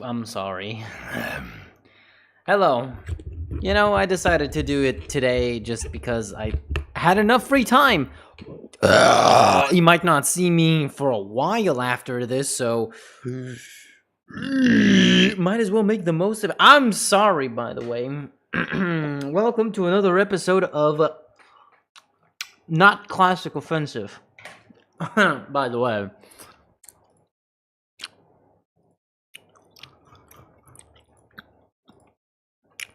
I'm sorry. Hello. You know, I decided to do it today just because I had enough free time. You might not see me for a while after this, so might as well make the most of it. I'm sorry, by the way. Welcome to another episode of Not Classic Offensive. By the way.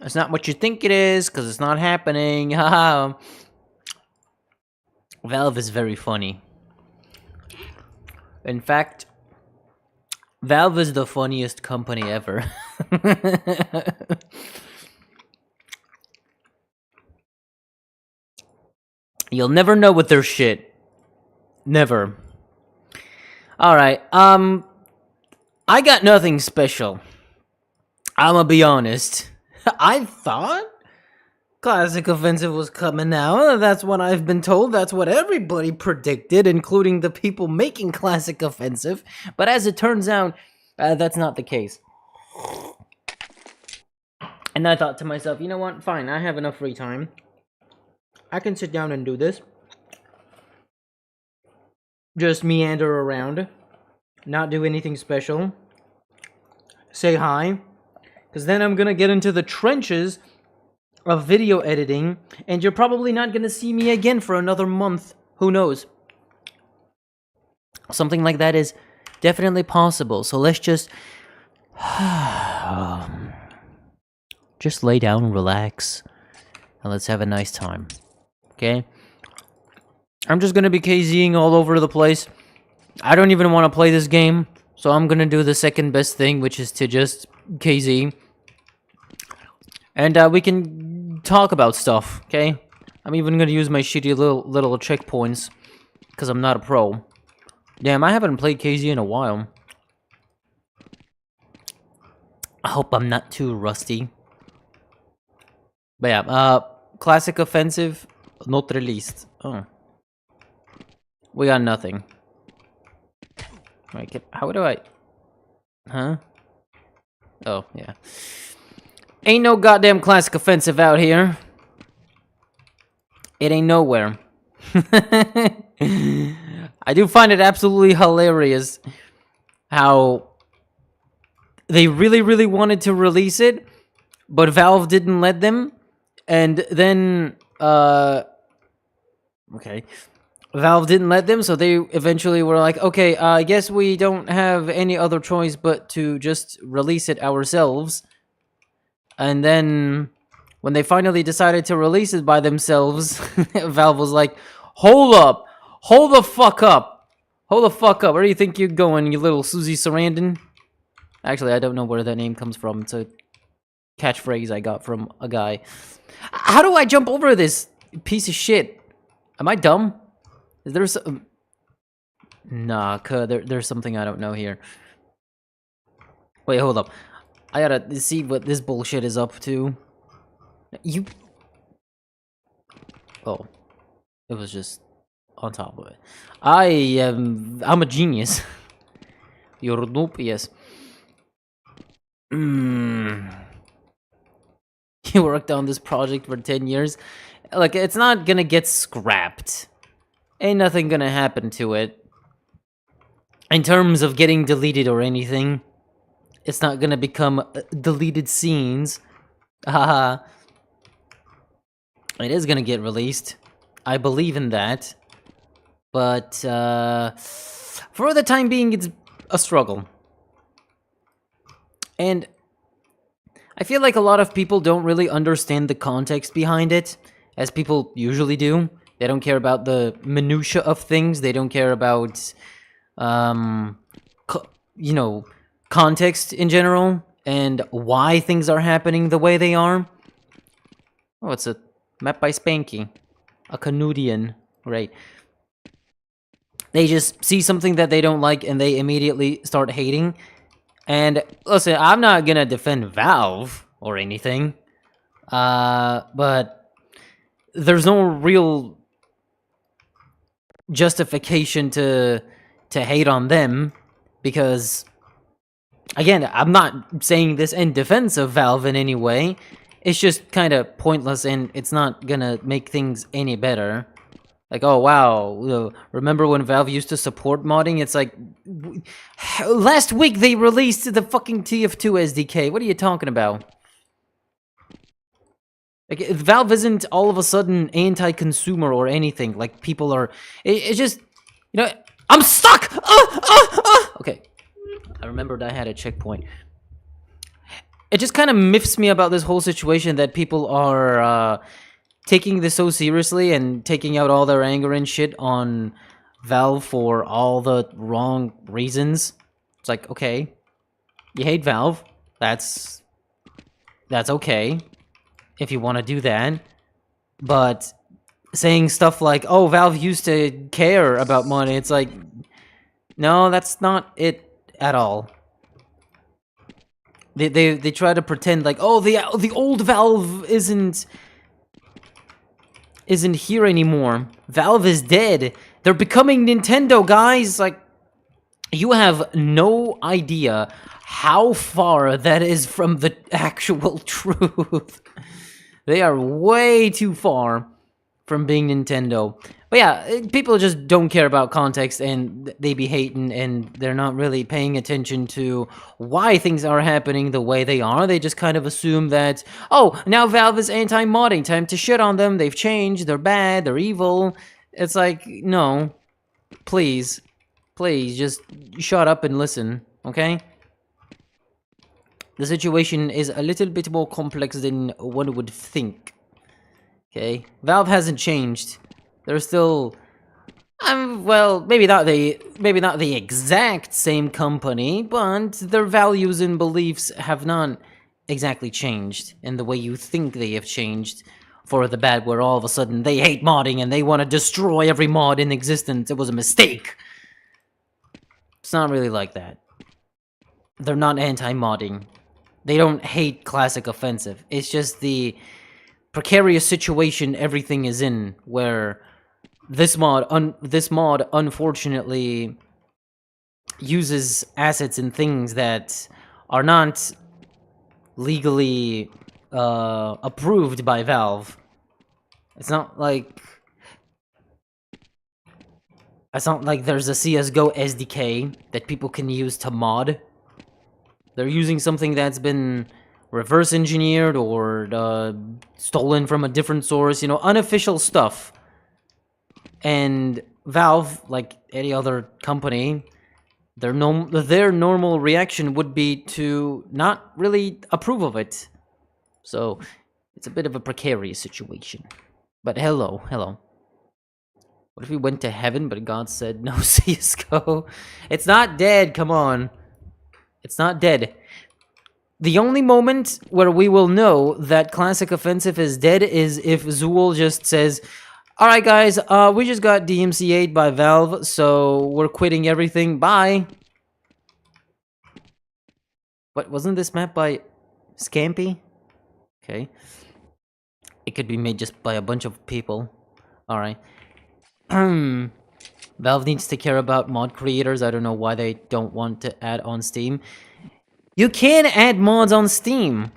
It's not what you think it is, because it's not happening. Haha. Valve is very funny. In fact, Valve is the funniest company ever. You'll never know with their shit. Never. Alright, I got nothing special. I'ma be honest. I thought Classic Offensive was coming out. That's what I've been told. That's what everybody predicted, including the people making Classic Offensive. But as it turns out, that's not the case. And I thought to myself, you know what? Fine, I have enough free time. I can sit down and do this. Just meander around. Not do anything special. Say hi. Because then I'm going to get into the trenches of video editing, and you're probably not going to see me again for another month. Who knows? Something like that is definitely possible. So let's just lay down, relax, and let's have a nice time. Okay? I'm just going to be KZing all over the place. I don't even want to play this game, so I'm going to do the second best thing, which is to just KZ. And we can talk about stuff, okay? I'm even gonna use my shitty little checkpoints, because I'm not a pro. Damn, I haven't played KZ in a while. I hope I'm not too rusty. But yeah, Classic Offensive, not released. Oh. We got nothing. Wait, how do I... Huh? Oh, yeah. Ain't no goddamn Classic Offensive out here. It ain't nowhere. I do find it absolutely hilarious how they really wanted to release it, but Valve didn't let them. And then, okay. Valve didn't let them, so they eventually were like, okay, I guess we don't have any other choice but to just release it ourselves. And then, when they finally decided to release it by themselves, Valve was like, hold up! Hold the fuck up! Hold the fuck up! Where do you think you're going, you little Susie Sarandon? Actually, I don't know where that name comes from. It's a catchphrase I got from a guy. How do I jump over this piece of shit? Am I dumb? Is there some... Nah, there's something I don't know here. Wait, hold up. I gotta see what this bullshit is up to. You... Oh. It was just on top of it. I'm a genius. You're nope, yes. You worked on this project for 10 years. Like, it's not gonna get scrapped. Ain't nothing gonna happen to it. In terms of getting deleted or anything. It's not gonna become deleted scenes. Haha. It is gonna get released. I believe in that. But, for the time being, it's a struggle. And I feel like a lot of people don't really understand the context behind it, as people usually do. They don't care about the minutia of things. They don't care about, you know, context in general, and why things are happening the way they are. Oh, it's a map by Spanky. A Canadian. Great. They just see something that they don't like, and they immediately start hating. And, listen, I'm not gonna defend Valve or anything. But there's no real justification to hate on them, because again, I'm not saying this in defense of Valve in any way. It's just kind of pointless, and it's not gonna make things any better. Like, oh wow, remember when Valve used to support modding? It's like, last week they released the fucking TF2 SDK. What are you talking about? Like, Valve isn't all of a sudden anti-consumer or anything. Like, people are... It's just... You know, I'm stuck! Okay. I remembered I had a checkpoint. It just kind of miffs me about this whole situation that people are taking this so seriously and taking out all their anger and shit on Valve for all the wrong reasons. It's like, okay, you hate Valve. That's okay if you want to do that. But saying stuff like, oh, Valve used to care about money, it's like, no, that's not it at all. They try to pretend like, oh, the old Valve isn't here anymore. Valve is dead. They're becoming Nintendo, guys. Like, you have no idea how far that is from the actual truth. They are way too far from being Nintendo. But yeah, people just don't care about context, and they be hating, and they're not really paying attention to why things are happening the way they are. They just kind of assume that, oh, now Valve is anti-modding, time to shit on them, they've changed, they're bad, they're evil. It's like, no, please, just shut up and listen, okay? The situation is a little bit more complex than one would think. Okay, Valve hasn't changed. They're still, well, maybe not the exact same company, but their values and beliefs have not exactly changed in the way you think they have changed for the bad, where all of a sudden they hate modding and they want to destroy every mod in existence. It was a mistake. It's not really like that. They're not anti-modding. They don't hate Classic Offensive. It's just the precarious situation everything is in, where this mod unfortunately uses assets and things that are not legally approved by Valve. It's not like there's a CSGO SDK that people can use to mod. They're using something that's been reverse engineered or stolen from a different source, you know, unofficial stuff. And Valve, like any other company, their normal reaction would be to not really approve of it. So it's a bit of a precarious situation. But hello. What if we went to heaven, but God said no CSGO? It's not dead, come on. It's not dead. The only moment where we will know that Classic Offensive is dead is if Zool just says, alright guys, we just got DMCA'd by Valve, so we're quitting everything, bye. What, wasn't this map by Scampy? Okay. It could be made just by a bunch of people. Alright. Valve needs to care about mod creators. I don't know why they don't want to add on Steam. You can add mods on Steam,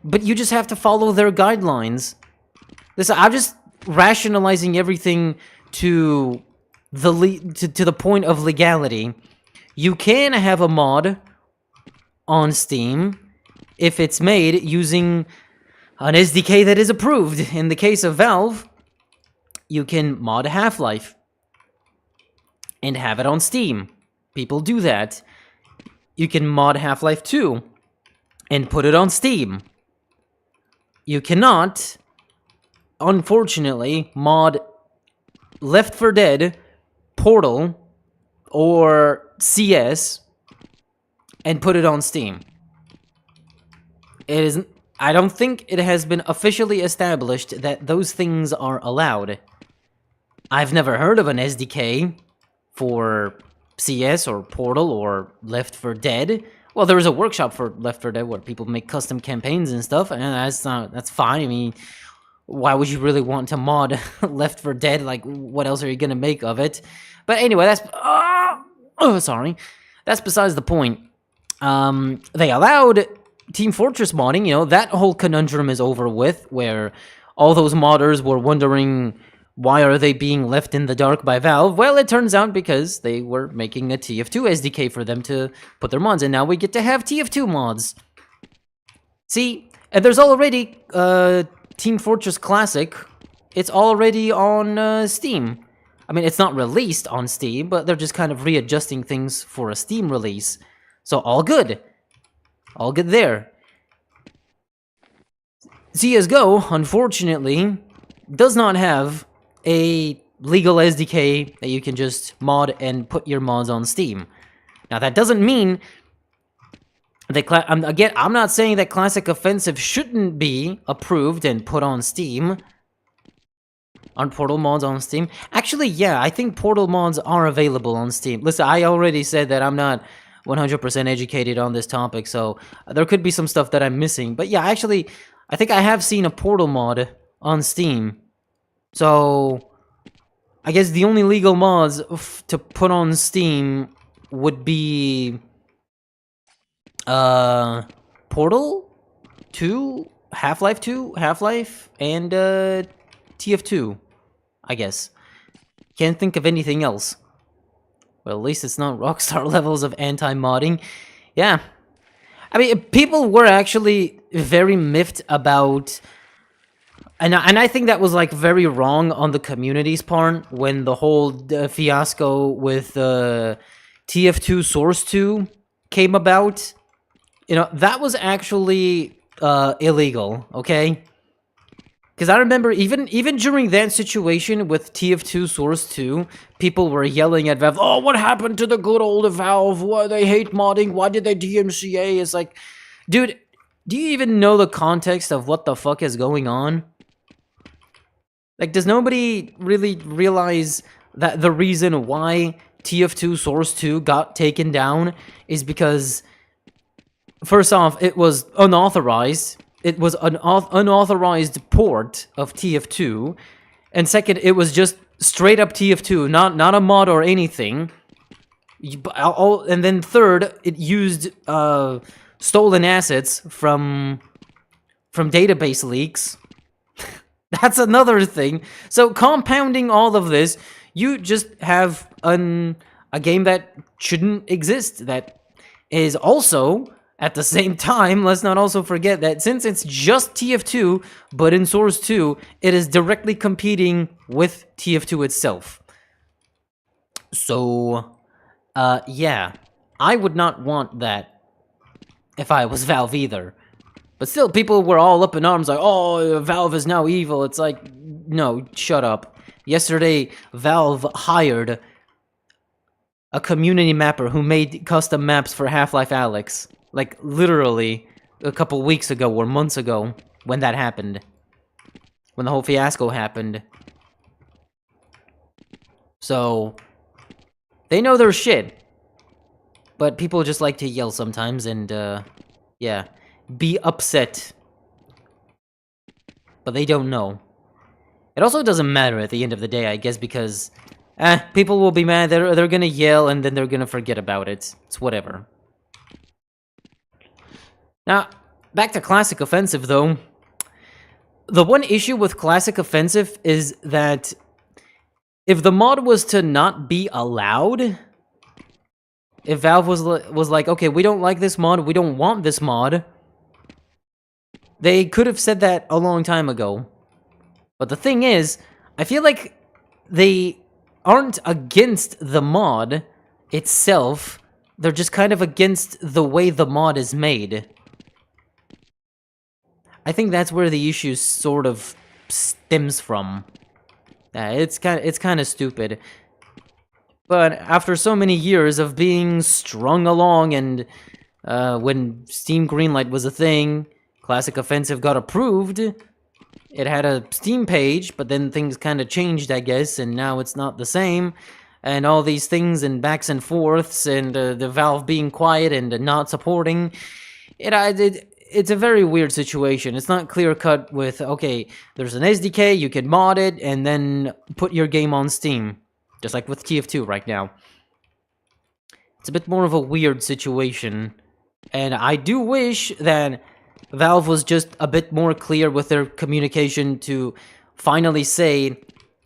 but you just have to follow their guidelines. Listen, I'm just rationalizing everything to the point of legality. You can have a mod on Steam if it's made using an SDK that is approved. In the case of Valve, you can mod Half-Life and have it on Steam. People do that. You can mod Half-Life 2 and put it on Steam. You cannot, unfortunately, mod Left 4 Dead, Portal, or CS and put it on Steam. It is, I don't think it has been officially established that those things are allowed. I've never heard of an SDK for CS or Portal or Left 4 Dead. Well, there is a workshop for Left 4 Dead where people make custom campaigns and stuff, and that's fine. I mean, why would you really want to mod Left 4 Dead? Like, what else are you gonna make of it? But anyway, sorry. That's besides the point. They allowed Team Fortress modding. You know, that whole conundrum is over with, where all those modders were wondering why are they being left in the dark by Valve. Well, it turns out because they were making a TF2 SDK for them to put their mods, and now we get to have TF2 mods. See, and there's already Team Fortress Classic. It's already on Steam. I mean, it's not released on Steam, but they're just kind of readjusting things for a Steam release. So all good. All good there. CSGO, unfortunately, does not have a legal SDK that you can just mod and put your mods on Steam. Now, that doesn't mean that, again, I'm not saying that Classic Offensive shouldn't be approved and put on Steam. Aren't Portal mods on Steam? Actually, yeah, I think Portal mods are available on Steam. Listen, I already said that I'm not 100% educated on this topic, so there could be some stuff that I'm missing. But yeah, actually, I think I have seen a Portal mod on Steam. So, I guess the only legal mods to put on Steam would be Portal 2, Half-Life 2, Half-Life, and TF2, I guess. Can't think of anything else. Well, at least it's not Rockstar levels of anti-modding. Yeah. I mean, people were actually very miffed about... And I think that was, like, very wrong on the community's part when the whole fiasco with TF2 Source 2 came about. You know, that was actually illegal, okay? Because I remember even during that situation with TF2 Source 2, people were yelling at Valve, "Oh, what happened to the good old Valve? Why they hate modding? Why did they DMCA?" It's like, dude, do you even know the context of what the fuck is going on? Like, does nobody really realize that the reason why TF2 Source 2 got taken down is because, first off, it was unauthorized. It was an unauthorized port of TF2, and second, it was just straight up TF2, not a mod or anything. And then third, it used stolen assets from database leaks. That's another thing. So compounding all of this, you just have a game that shouldn't exist. That is also, at the same time, let's not also forget that since it's just TF2, but in Source 2, it is directly competing with TF2 itself. So, yeah, I would not want that if I was Valve either. But still, people were all up in arms like, "Oh, Valve is now evil." It's like, no, shut up. Yesterday, Valve hired a community mapper who made custom maps for Half-Life Alyx. Like, literally, a couple weeks ago or months ago, when that happened. When the whole fiasco happened. So, they know their shit. But people just like to yell sometimes and, yeah, be upset. But they don't know. It also doesn't matter at the end of the day, I guess, because, people will be mad, they're gonna yell, and then they're gonna forget about it. It's whatever. Now, back to Classic Offensive, though. The one issue with Classic Offensive is that if the mod was to not be allowed, if Valve was like, okay, we don't like this mod, we don't want this mod, they could have said that a long time ago. But the thing is, I feel like they aren't against the mod itself, they're just kind of against the way the mod is made. I think that's where the issue sort of stems from. It's kind of stupid. But after so many years of being strung along, and when Steam Greenlight was a thing, Classic Offensive got approved. It had a Steam page, but then things kind of changed, I guess, and now it's not the same. And all these things and backs and forths, and the Valve being quiet and not supporting, it's a very weird situation. It's not clear cut with, okay, there's an SDK, you can mod it, and then put your game on Steam. Just like with TF2 right now. It's a bit more of a weird situation. And I do wish that Valve was just a bit more clear with their communication to finally say,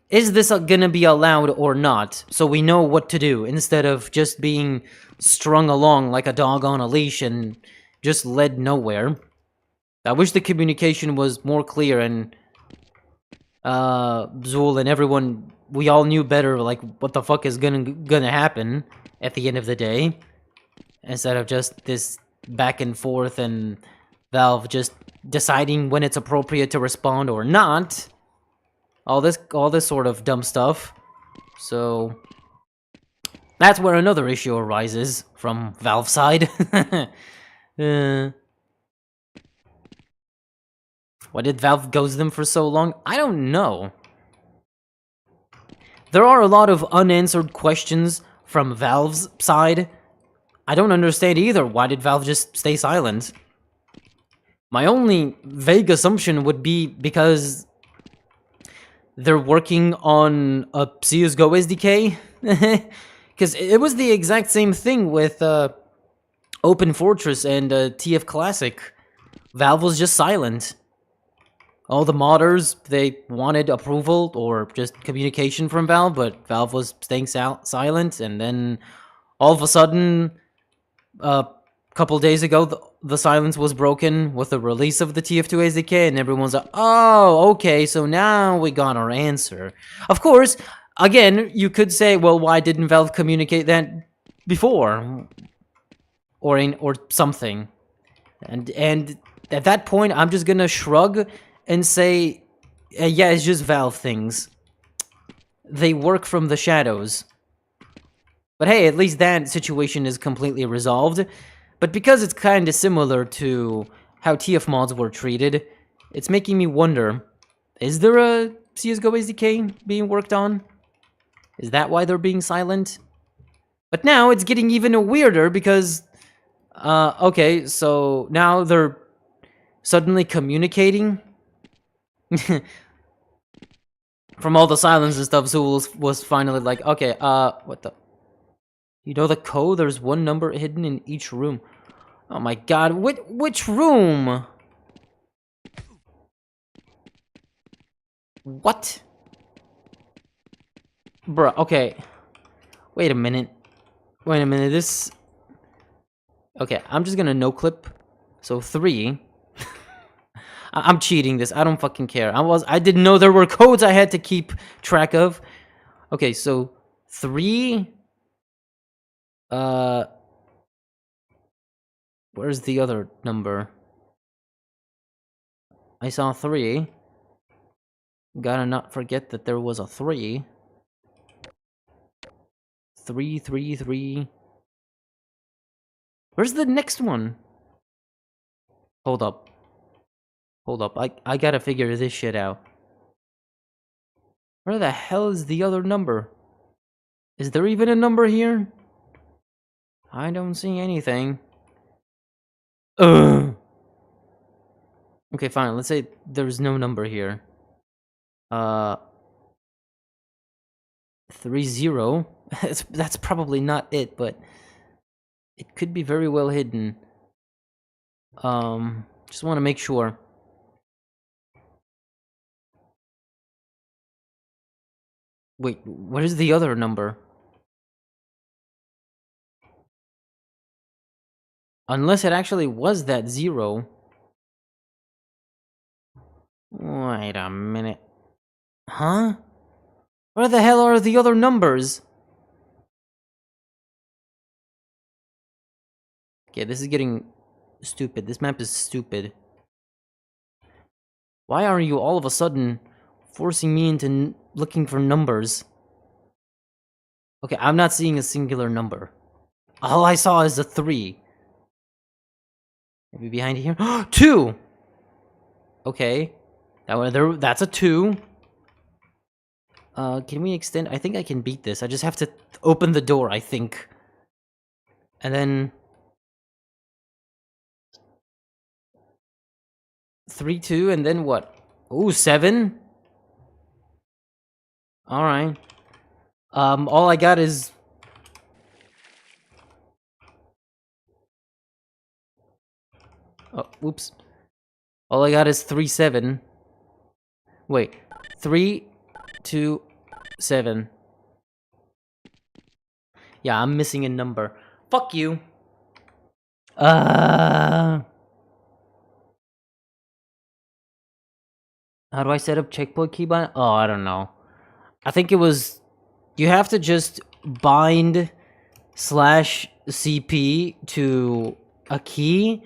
is this gonna be allowed or not? So we know what to do, instead of just being strung along like a dog on a leash and just led nowhere. I wish the communication was more clear, and Zool and everyone, we all knew better, like, what the fuck is gonna happen at the end of the day, instead of just this back and forth and Valve just deciding when it's appropriate to respond or not. All this sort of dumb stuff. So that's where another issue arises from Valve side. Why did Valve ghost them for so long? I don't know. There are a lot of unanswered questions from Valve's side. I don't understand either. Why did Valve just stay silent? My only vague assumption would be because they're working on a CSGO SDK. Because it was the exact same thing with Open Fortress and TF Classic. Valve was just silent. All the modders, they wanted approval or just communication from Valve, but Valve was staying silent, and then all of a sudden, a couple days ago, the silence was broken with the release of the TF2 SDK, and everyone's like, oh, okay, so now we got our answer. Of course, again, you could say, well, why didn't Valve communicate that before? Or something. And at that point, I'm just gonna shrug and say, yeah, it's just Valve things. They work from the shadows. But hey, at least that situation is completely resolved. But because it's kind of similar to how TF mods were treated, it's making me wonder, is there a CSGO SDK being worked on? Is that why they're being silent? But now it's getting even weirder because, okay, so now they're suddenly communicating. From all the silence and stuff, Zool was finally like, okay, what the? You know the code? There's one number hidden in each room. Oh my god, which room? What? Bruh, okay. Wait a minute, this... Okay, I'm just gonna no-clip. So 3... I'm cheating this. I don't fucking care. I didn't know there were codes I had to keep track of. Okay, so 3. Where's the other number? I saw 3. Gotta not forget that there was a 3. 3, 3, 3. Where's the next one? Hold up. I gotta figure this shit out. Where the hell is the other number? Is there even a number here? I don't see anything. Ugh. Okay, fine. Let's say there's no number here. 30. That's probably not it, but it could be very well hidden. Just want to make sure. Wait, what is the other number? Unless it actually was that 0. Wait a minute. Huh? Where the hell are the other numbers? Okay, this is getting stupid. This map is stupid. Why are you all of a sudden forcing me into looking for numbers? Okay, I'm not seeing a singular number. All I saw is a 3. Maybe behind here? 2! Okay. That's a 2. Can we extend? I think I can beat this. I just have to open the door, I think. And then... 3, 2, and then what? Ooh, 7? Alright. All I got is... Oh, whoops. All I got is 3, 7. Wait. 3, 2, 7. Yeah, I'm missing a number. Fuck you. How do I set up checkpoint keybind? Oh, I don't know. I think it was... You have to just bind /CP to a key,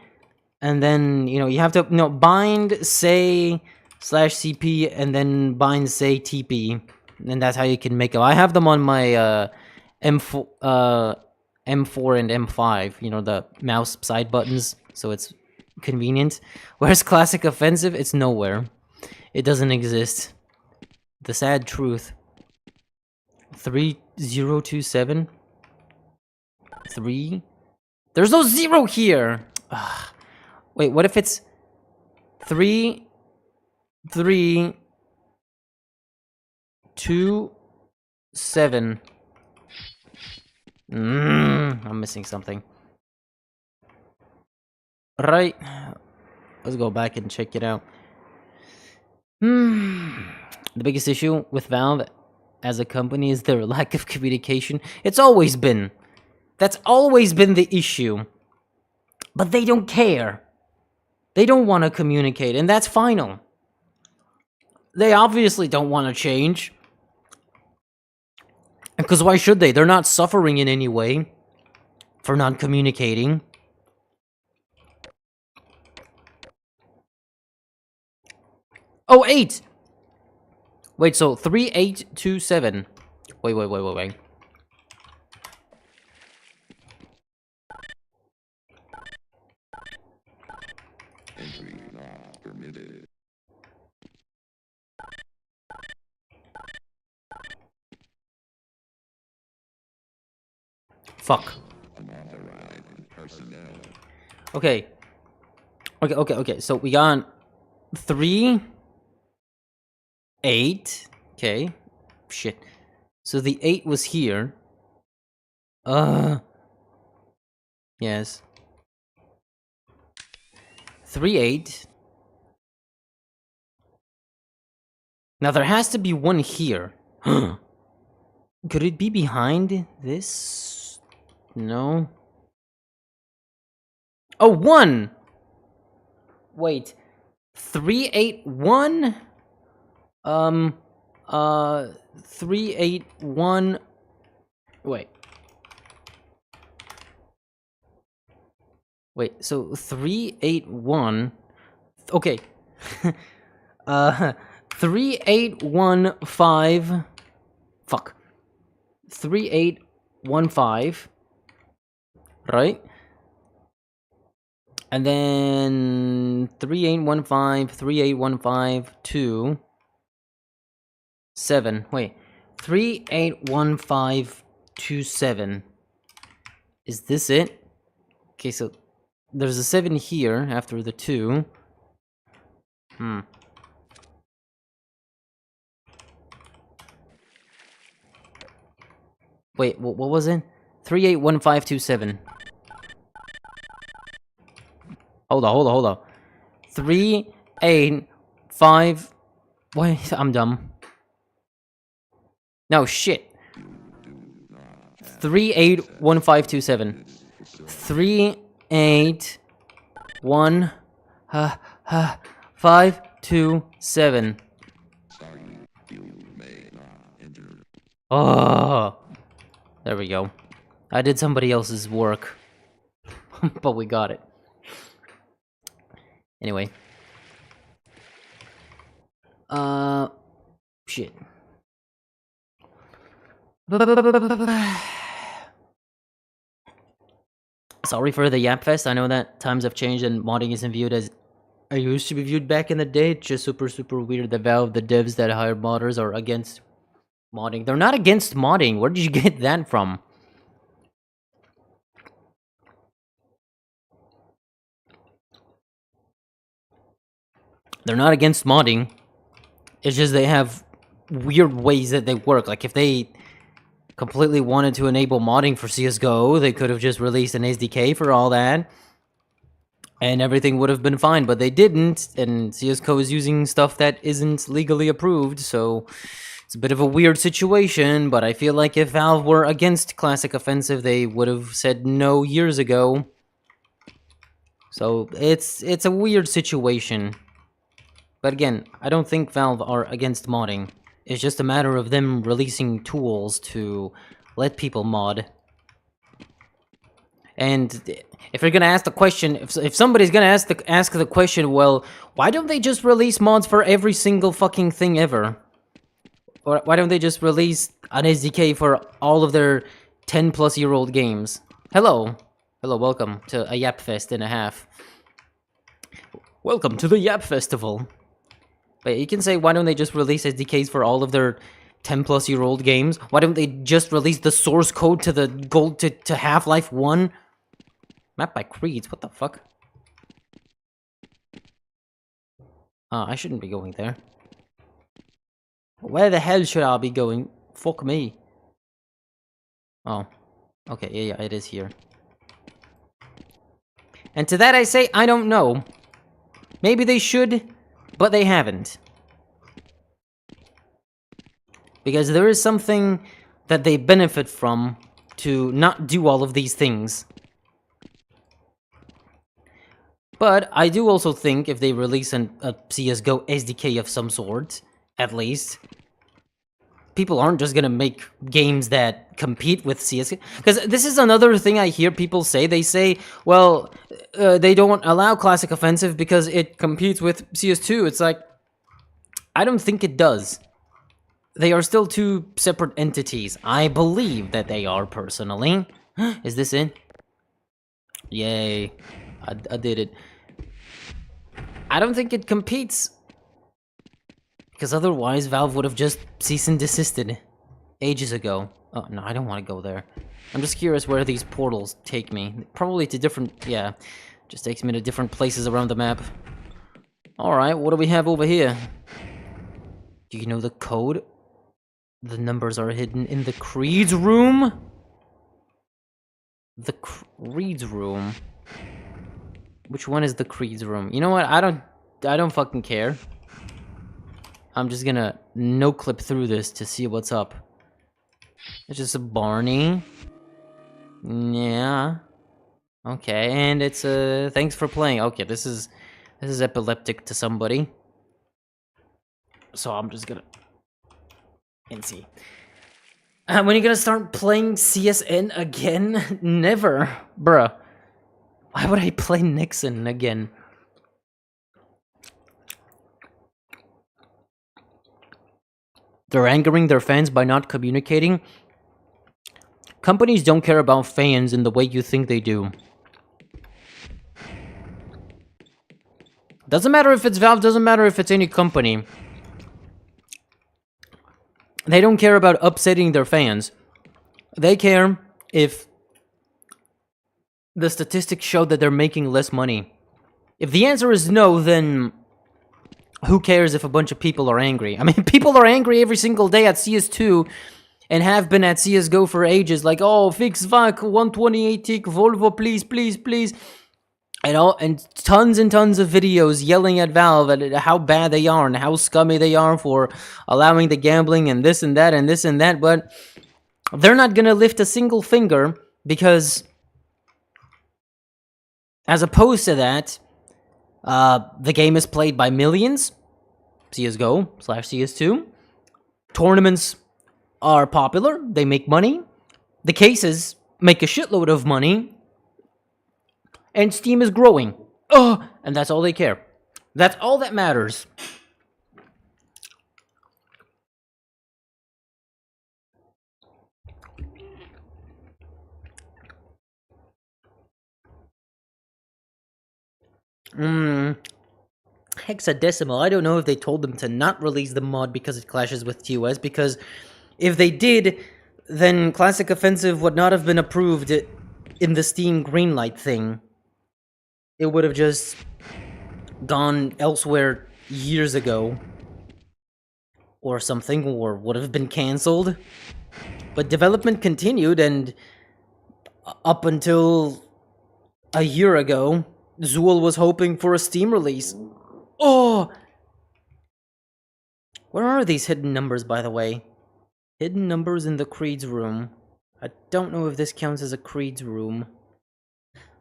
and then, you know, you have to, bind say /CP and then bind say TP, and that's how you can make them. I have them on my M4 and M5, you know, the mouse side buttons, so it's convenient. Whereas classic offensive, it's nowhere. It doesn't exist. The sad truth. 3027 3. There's no 0 here. Ugh. Wait, what if it's 3 3 2 7? I'm missing something. Right. Let's go back and check it out. The biggest issue with Valve as a company is their lack of communication. It's always been. That's always been the issue. But they don't care. They don't want to communicate, and that's final. They obviously don't want to change. Because why should they? They're not suffering in any way for not communicating. Oh, 8! Wait, so 3827. Wait. Entry not permitted. Fuck. Unauthorized personnel. Okay. So we got 3, 8. Okay. Shit. So the 8 was here. Yes. 3, 8. Now there has to be one here. Could it be behind this? No. Oh, 1! Wait. 3, 8, 1? 3, 8, 1. Wait, so 3, 8, 1. Okay. 3, 8, 1, 5. Fuck. 3, 8, 1, 5. Right? And then 3, 8, 1, 5, 3, 8, 1, 5, 2, 7. Wait. 3, 8, 1, 5, 2, 7. Is this it? Okay, so there's a 7 here after the 2. Wait, what was it? 3, 8, 1, 5, 2, 7. Hold on. 3, 8, 5... Wait, I'm dumb. No, shit. 3, 8, 1, 5, 2, 7. 3, 8, 1, 5, 2, 7. Oh, there we go. I did somebody else's work, but we got it. Anyway. Shit. Sorry for the Yap Fest. I know that times have changed and modding isn't viewed as it used to be viewed back in the day. It's just super weird that Valve, the devs that hire modders, are against modding. They're not against modding. Where did you get that from? They're not against modding. It's just they have weird ways that they work. Like, if they completely wanted to enable modding for CSGO, they could have just released an SDK for all that, and everything would have been fine, but they didn't, and CSGO is using stuff that isn't legally approved, so it's a bit of a weird situation, but I feel like if Valve were against Classic Offensive, they would have said no years ago. So it's a weird situation. But again, I don't think Valve are against modding. It's just a matter of them releasing tools to let people mod. And if you're gonna ask the question, if somebody's gonna ask the question, well, why don't they just release mods for every single fucking thing ever? Or why don't they just release an SDK for all of their 10-plus-year-old games? Hello, welcome to a Yap Fest and a half. Welcome to the Yap Festival. But you can say, why don't they just release SDKs for all of their 10-plus-year-old games? Why don't they just release the source code to the gold to Half-Life 1? Map by creeds, what the fuck? I shouldn't be going there. Where the hell should I be going? Fuck me. Oh. Okay, yeah, it is here. And to that I say, I don't know. Maybe they should, but they haven't. Because there is something that they benefit from to not do all of these things. But I do also think if they release a CSGO SDK of some sort, at least, people aren't just gonna make games that compete with CSGO. Because this is another thing I hear people say. They say, well, they don't allow Classic Offensive because it competes with CS2. It's like, I don't think it does. They are still two separate entities. I believe that they are, personally. Is this in? Yay. I did it. I don't think it competes. Because otherwise, Valve would have just cease and desisted ages ago. Oh, no, I don't want to go there. I'm just curious where these portals take me. Probably to different... yeah, just takes me to different places around the map. Alright, what do we have over here? Do you know the code? The numbers are hidden in the Creed's room? The Creed's room? Which one is the Creed's room? You know what? I don't fucking care. I'm just gonna no-clip through this to see what's up. It's just a Barney. Yeah. Okay, and it's thanks for playing. Okay, this is epileptic to somebody. So I'm just gonna and see. When are you gonna start playing CSN again? Never, bruh. Why would I play Nixon again? They're angering their fans by not communicating. Companies don't care about fans in the way you think they do. Doesn't matter if it's Valve, doesn't matter if it's any company. They don't care about upsetting their fans. They care if the statistics show that they're making less money. If the answer is no, then who cares if a bunch of people are angry? I mean, people are angry every single day at CS2 and have been at CSGO for ages. Like, oh, fix VAC, 128 tick, Volvo, please, please, please. And tons and tons of videos yelling at Valve at how bad they are and how scummy they are for allowing the gambling and this and that and this and that. But they're not going to lift a single finger because, as opposed to that, the game is played by millions, CSGO/CS2. Tournaments are popular. They make money. The cases make a shitload of money. And Steam is growing. Oh, and that's all they care. That's all that matters. Hexadecimal. I don't know if they told them to not release the mod because it clashes with TOS, because if they did, then Classic Offensive would not have been approved in the Steam Greenlight thing. It would have just gone elsewhere years ago or something, or would have been cancelled. But development continued, and up until a year ago, Zool was hoping for a Steam release. Oh! Where are these hidden numbers, by the way? Hidden numbers in the Creed's room. I don't know if this counts as a Creed's room.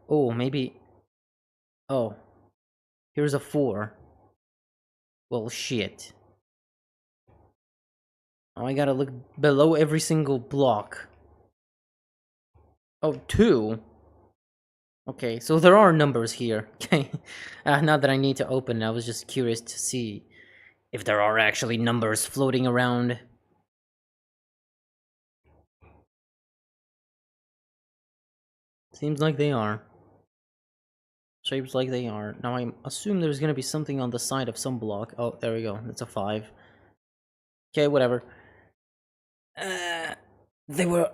Oh, maybe... Oh. Here's a 4. Well, shit. Oh, I gotta look below every single block. Oh, 2? Okay, so there are numbers here. Okay. Not that I need to open, I was just curious to see if there are actually numbers floating around. Seems like they are. Shapes like they are. Now I assume there's gonna be something on the side of some block. Oh, there we go. That's a 5. Okay, whatever. They were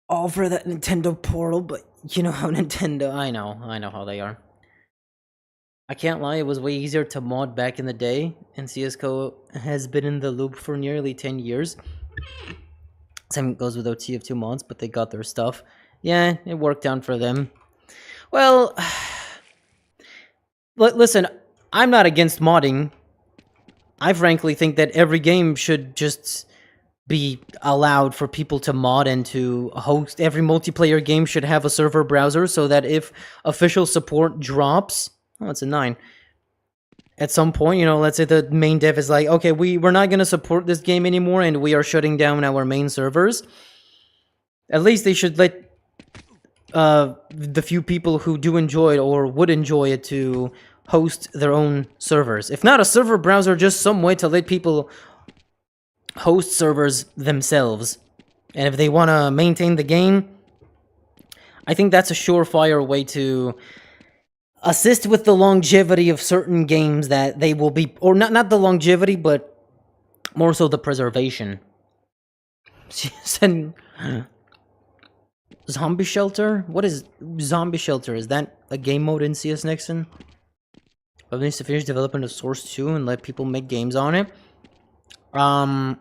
all for that Nintendo Portal, but you know how Nintendo... I know how they are. I can't lie, it was way easier to mod back in the day, and CSGO has been in the loop for nearly 10 years. Same goes with OTF2 mods, but they got their stuff. Yeah, it worked out for them. Well, listen, I'm not against modding. I frankly think that every game should just be allowed for people to mod and to host. Every multiplayer game should have a server browser so that if official support drops... Oh, it's a 9. At some point, you know, let's say the main dev is like, okay, we're not going to support this game anymore and we are shutting down our main servers. At least they should let the few people who do enjoy it or would enjoy it to host their own servers. If not a server browser, just some way to let people host servers themselves. And if they want to maintain the game, I think that's a surefire way to assist with the longevity of certain games that they will be... Or not the longevity, but more so the preservation. Zombie Shelter? What is Zombie Shelter? Is that a game mode in CS Nixon? But needs to finish development of Source 2 and let people make games on it. I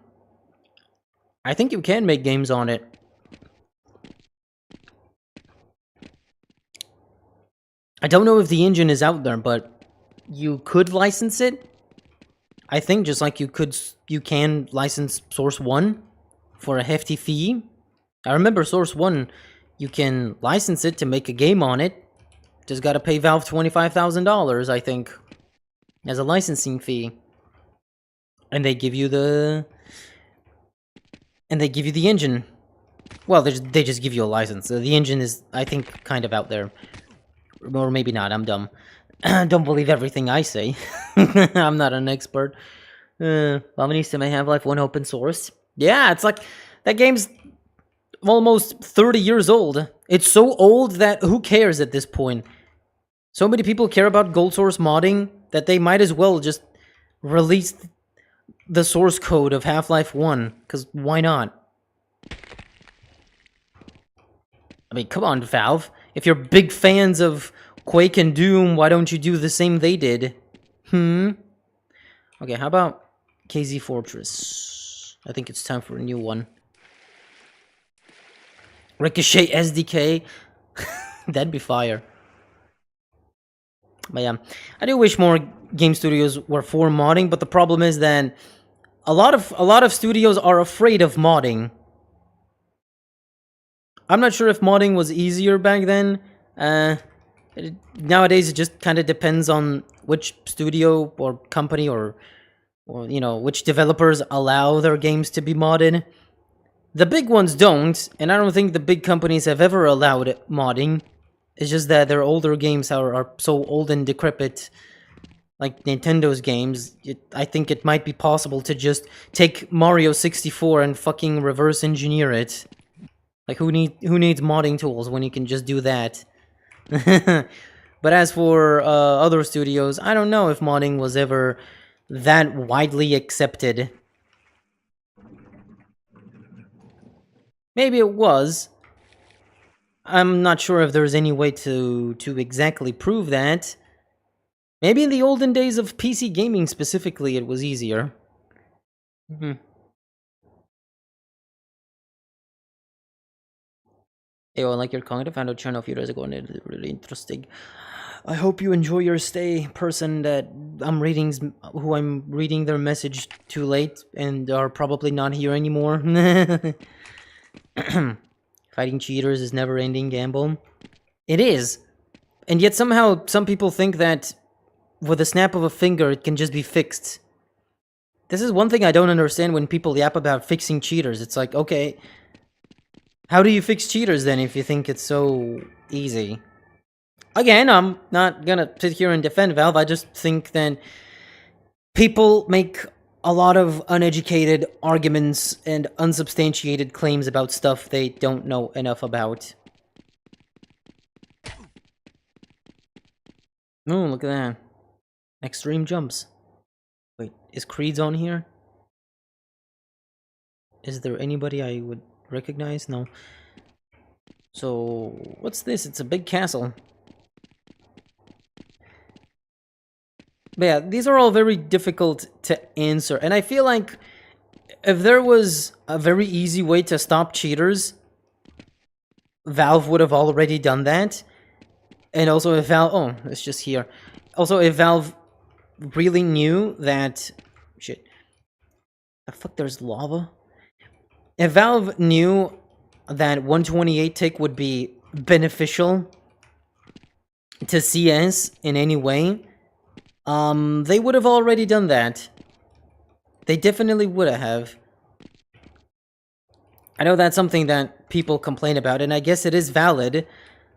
think you can make games on it. I don't know if the engine is out there, but you could license it. I think just like you can license Source 1 for a hefty fee. I remember Source 1, you can license it to make a game on it. Just gotta pay Valve $25,000, I think, as a licensing fee. And they give you the... And they give you the engine. Well, they just give you a license. The engine is, I think, kind of out there. Or maybe not, I'm dumb. Don't believe everything I say. I'm not an expert. Bominista may have Half-Life 1 open source. Yeah, it's like... That game's almost 30 years old. It's so old that who cares at this point? So many people care about gold source modding that they might as well just release the source code of Half-Life 1, because why not? I mean, come on, Valve. If you're big fans of Quake and Doom, why don't you do the same they did? Okay, how about KZ Fortress? I think it's time for a new one. Ricochet SDK? That'd be fire. But yeah, I do wish more game studios were for modding, but the problem is that a lot of studios are afraid of modding. I'm not sure if modding was easier back then. Nowadays, it just kind of depends on which studio or company or you know, which developers allow their games to be modded. The big ones don't, and I don't think the big companies have ever allowed modding. It's just that their older games are so old and decrepit, like Nintendo's games. I think it might be possible to just take Mario 64 and fucking reverse engineer it. Like, who needs modding tools when you can just do that? But as for other studios, I don't know if modding was ever that widely accepted. Maybe it was. I'm not sure if there's any way to exactly prove that. Maybe in the olden days of PC gaming specifically, it was easier. Hey, I like your comment. I found out channel a few days ago and it's really interesting. I hope you enjoy your stay, person that who I'm reading their message too late and are probably not here anymore. Fighting cheaters is never-ending gamble. It is. And yet somehow some people think that with a snap of a finger it can just be fixed. This is one thing I don't understand when people yap about fixing cheaters. It's like, okay, how do you fix cheaters then if you think it's so easy? Again, I'm not gonna sit here and defend Valve, I just think that people make a lot of uneducated arguments and unsubstantiated claims about stuff they don't know enough about. Oh, look at that. Extreme jumps. Wait, is Creed's on here? Is there anybody I would recognize? No. So, what's this? It's a big castle. But yeah, these are all very difficult to answer, and I feel like if there was a very easy way to stop cheaters, Valve would have already done that. And also if Valve... Oh, it's just here. Also, if Valve really knew that... Shit. The fuck, there's lava? If Valve knew that 128 tick would be beneficial to CS in any way, they would have already done that. They definitely would have. I know that's something that people complain about, and I guess it is valid,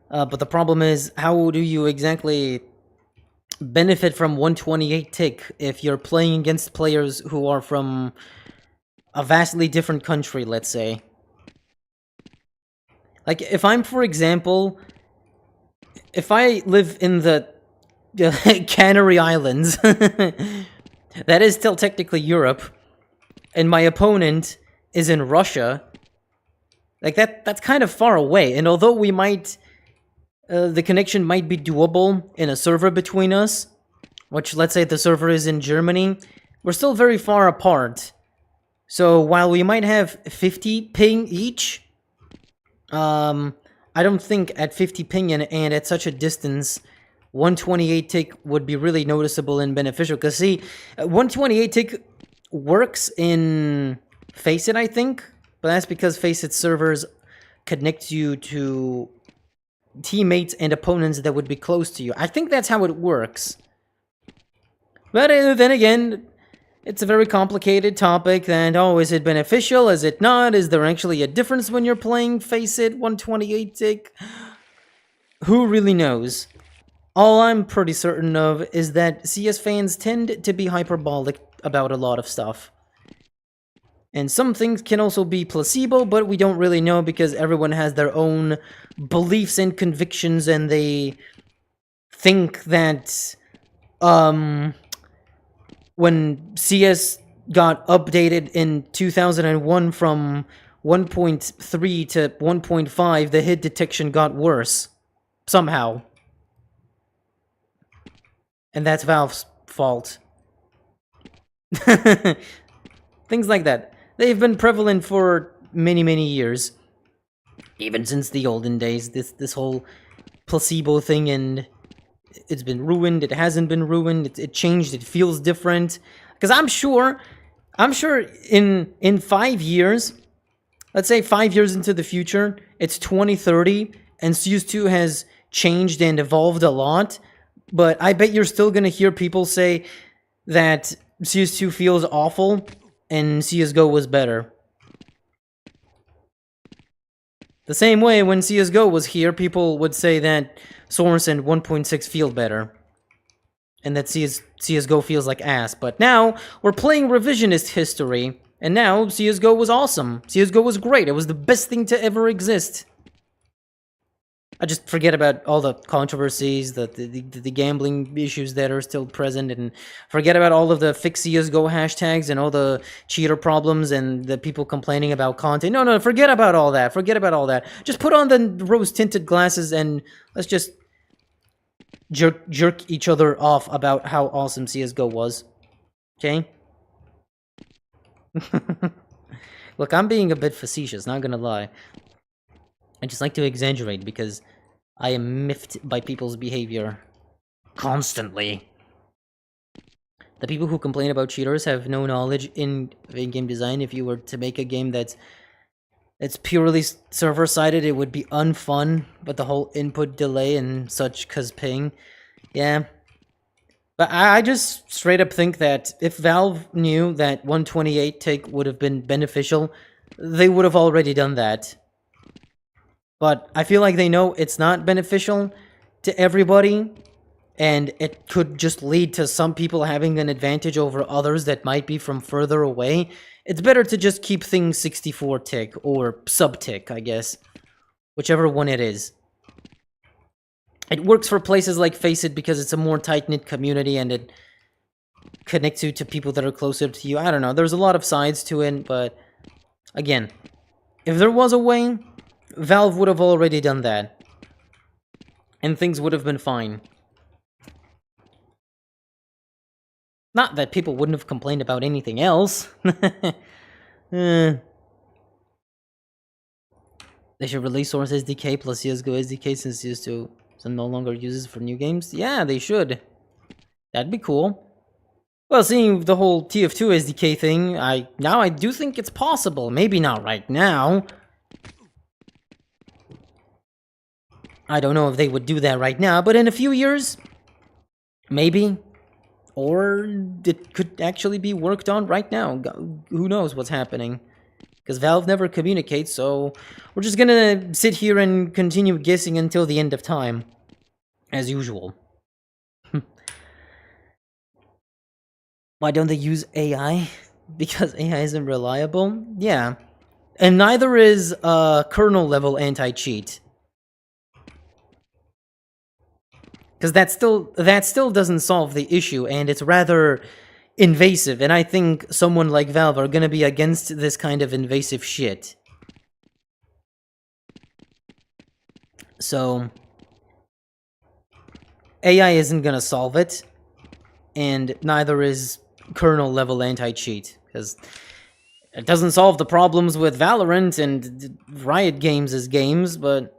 but the problem is, how do you exactly benefit from 128 tick if you're playing against players who are from a vastly different country, let's say? Like, if I'm, for example, if I live in the Canary Islands, that is still technically Europe, and my opponent is in Russia, like, that's kind of far away, and although we might, the connection might be doable in a server between us, which, let's say the server is in Germany, we're still very far apart. So, while we might have 50 ping each, I don't think at 50 ping and at such a distance, 128 tick would be really noticeable and beneficial. Because, see, 128 tick works in Faceit, I think, but that's because Faceit servers connect you to teammates and opponents that would be close to you. I think that's how it works. But then again, it's a very complicated topic, and oh, is it beneficial? Is it not? Is there actually a difference when you're playing Faceit 128 tick? Who really knows? All I'm pretty certain of is that CS fans tend to be hyperbolic about a lot of stuff. And some things can also be placebo, but we don't really know because everyone has their own beliefs and convictions, and they think that, when CS got updated in 2001 from 1.3 to 1.5, the hit detection got worse. Somehow. And that's Valve's fault. Things like that. They've been prevalent for many, many years. Even since the olden days, this whole placebo thing, and it's been ruined, it hasn't been ruined, it changed, it feels different. Because I'm sure in 5 years, let's say 5 years into the future, it's 2030, and CS2 has changed and evolved a lot, but I bet you're still gonna hear people say that CS2 feels awful, and CSGO was better. The same way when CSGO was here, people would say that Source and 1.6 feel better. And that CSGO feels like ass. But now, we're playing revisionist history. And now, CSGO was awesome. CSGO was great. It was the best thing to ever exist. I just forget about all the controversies, the gambling issues that are still present, and forget about all of the fix CSGO hashtags and all the cheater problems and the people complaining about content. No, forget about all that. Forget about all that. Just put on the rose-tinted glasses and let's just jerk each other off about how awesome CS:GO was. Okay? Look, I'm being a bit facetious, not gonna lie. I just like to exaggerate because I am miffed by people's behavior constantly. The people who complain about cheaters have no knowledge in game design. If you were to make a game that's purely server-sided, it would be unfun, but the whole input delay and such cause ping. Yeah. But I just straight up think that if Valve knew that 128 tick would have been beneficial, they would have already done that. But I feel like they know it's not beneficial to everybody, and it could just lead to some people having an advantage over others that might be from further away. It's better to just keep things 64 tick, or sub-tick, I guess. Whichever one it is. It works for places like Faceit because it's a more tight-knit community and it connects you to people that are closer to you. I don't know, there's a lot of sides to it, but again, if there was a way, Valve would have already done that. And things would have been fine. Not that people wouldn't have complained about anything else. They should release Source SDK plus CSGO SDK since CS2 no longer uses for new games. Yeah, they should. That'd be cool. Well, seeing the whole TF2 SDK thing, I do think it's possible. Maybe not right now. I don't know if they would do that right now, but in a few years, maybe. Or it could actually be worked on right now. Who knows what's happening? Because Valve never communicates, so we're just gonna sit here and continue guessing until the end of time. As usual. Why don't they use AI? Because AI isn't reliable? Yeah. And neither is kernel-level anti-cheat. Because that still doesn't solve the issue, and it's rather invasive, and I think someone like Valve are gonna be against this kind of invasive shit. So AI isn't gonna solve it, and neither is kernel-level anti-cheat, because it doesn't solve the problems with Valorant and Riot Games' games, but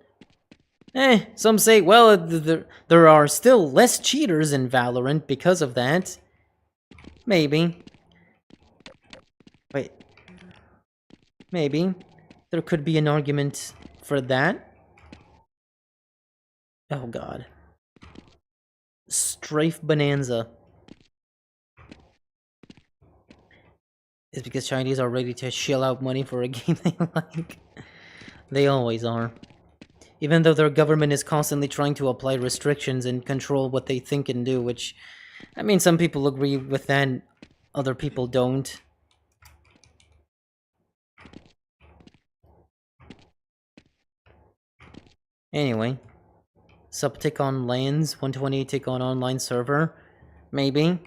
some say, well, there are still less cheaters in Valorant because of that. Maybe. Wait. Maybe. There could be an argument for that. Oh god. Strafe Bonanza. It's because Chinese are ready to shell out money for a game they like. They always are. Even though their government is constantly trying to apply restrictions and control what they think and do, which, I mean, some people agree with that, other people don't. Anyway, sub-tick on lands, 128 tick on online server, maybe.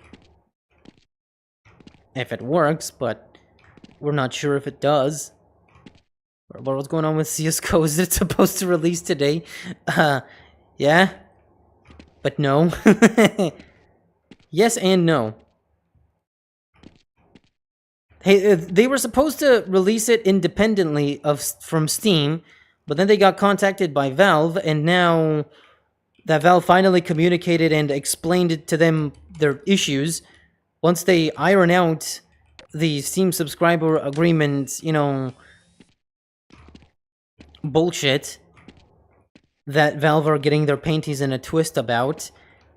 If it works, but we're not sure if it does. What's going on with CSGO? Is it supposed to release today? Yeah? But no. Yes and no. Hey, they were supposed to release it independently from Steam, but then they got contacted by Valve, and now that Valve finally communicated and explained it to them their issues, once they iron out the Steam subscriber agreement, you know, bullshit that Valve are getting their panties in a twist about,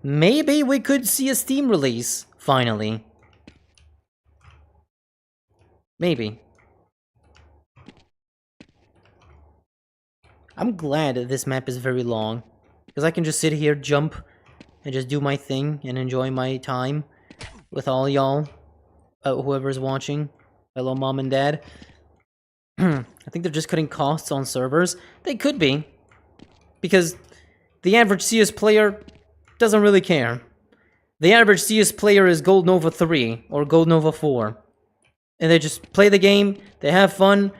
maybe we could see a Steam release, finally. Maybe. I'm glad that this map is very long, because I can just sit here, jump, and just do my thing, and enjoy my time with all y'all, whoever's watching. Hello, Mom and Dad. I think they're just cutting costs on servers. They could be, because the average CS player doesn't really care. The average CS player is Gold Nova 3 or Gold Nova 4. And they just play the game, they have fun,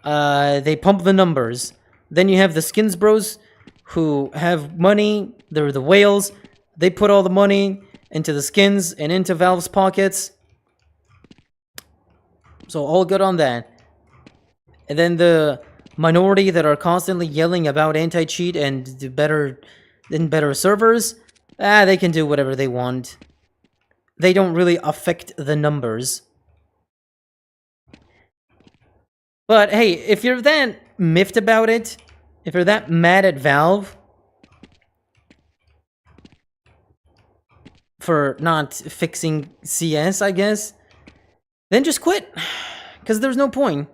they pump the numbers. Then you have the skins bros who have money. They're the whales. They put all the money into the skins and into Valve's pockets. So all good on that. And then the minority that are constantly yelling about anti-cheat and better servers, they can do whatever they want. They don't really affect the numbers. But hey, if you're that miffed about it, if you're that mad at Valve for not fixing CS, I guess, then just quit. Because there's no point.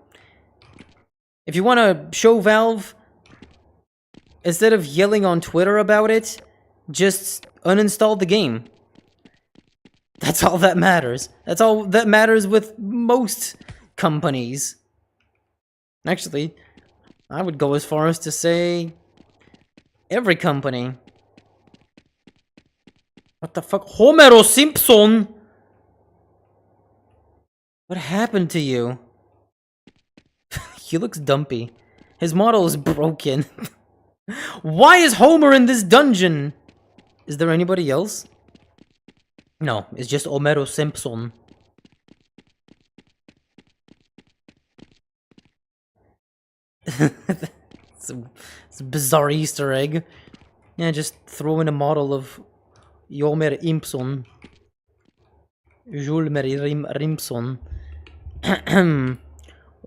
If you want to show Valve, instead of yelling on Twitter about it, just uninstall the game. That's all that matters. That's all that matters with most companies. Actually, I would go as far as to say every company. What the fuck? Homero Simpson! What happened to you? He looks dumpy. His model is broken. Why is Homer in this dungeon? Is there anybody else? No, it's just Homero Simpson. It's a bizarre Easter egg. Yeah, just throw in a model of Homer Impson. Jules Rimson.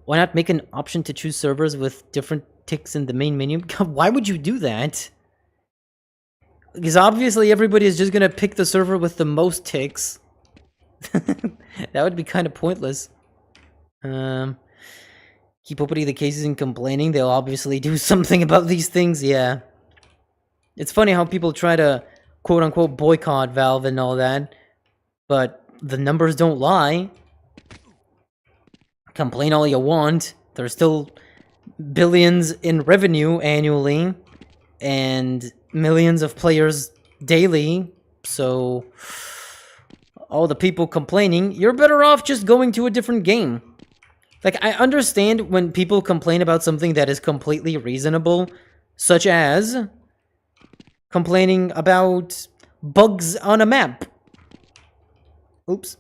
Why not make an option to choose servers with different ticks in the main menu? Why would you do that? Because obviously everybody is just gonna pick the server with the most ticks. That would be kind of pointless. Keep opening the cases and complaining. They'll obviously do something about these things, yeah. It's funny how people try to quote-unquote boycott Valve and all that, but the numbers don't lie. Complain all you want. There's still billions in revenue annually, and millions of players daily, so all the people complaining, you're better off just going to a different game. Like, I understand when people complain about something that is completely reasonable, such as complaining about bugs on a map. Oops.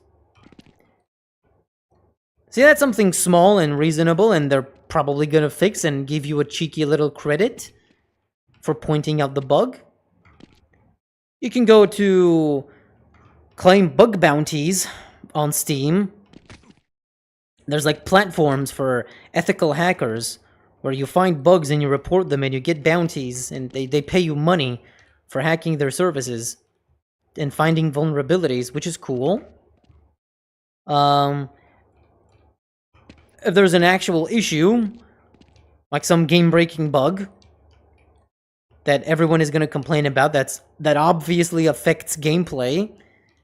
See, that's something small and reasonable, and they're probably gonna fix and give you a cheeky little credit for pointing out the bug. You can go to claim bug bounties on Steam. There's like platforms for ethical hackers where you find bugs and you report them and you get bounties, and they pay you money for hacking their services and finding vulnerabilities, which is cool. If there's an actual issue, like some game-breaking bug that everyone is going to complain about, that obviously affects gameplay,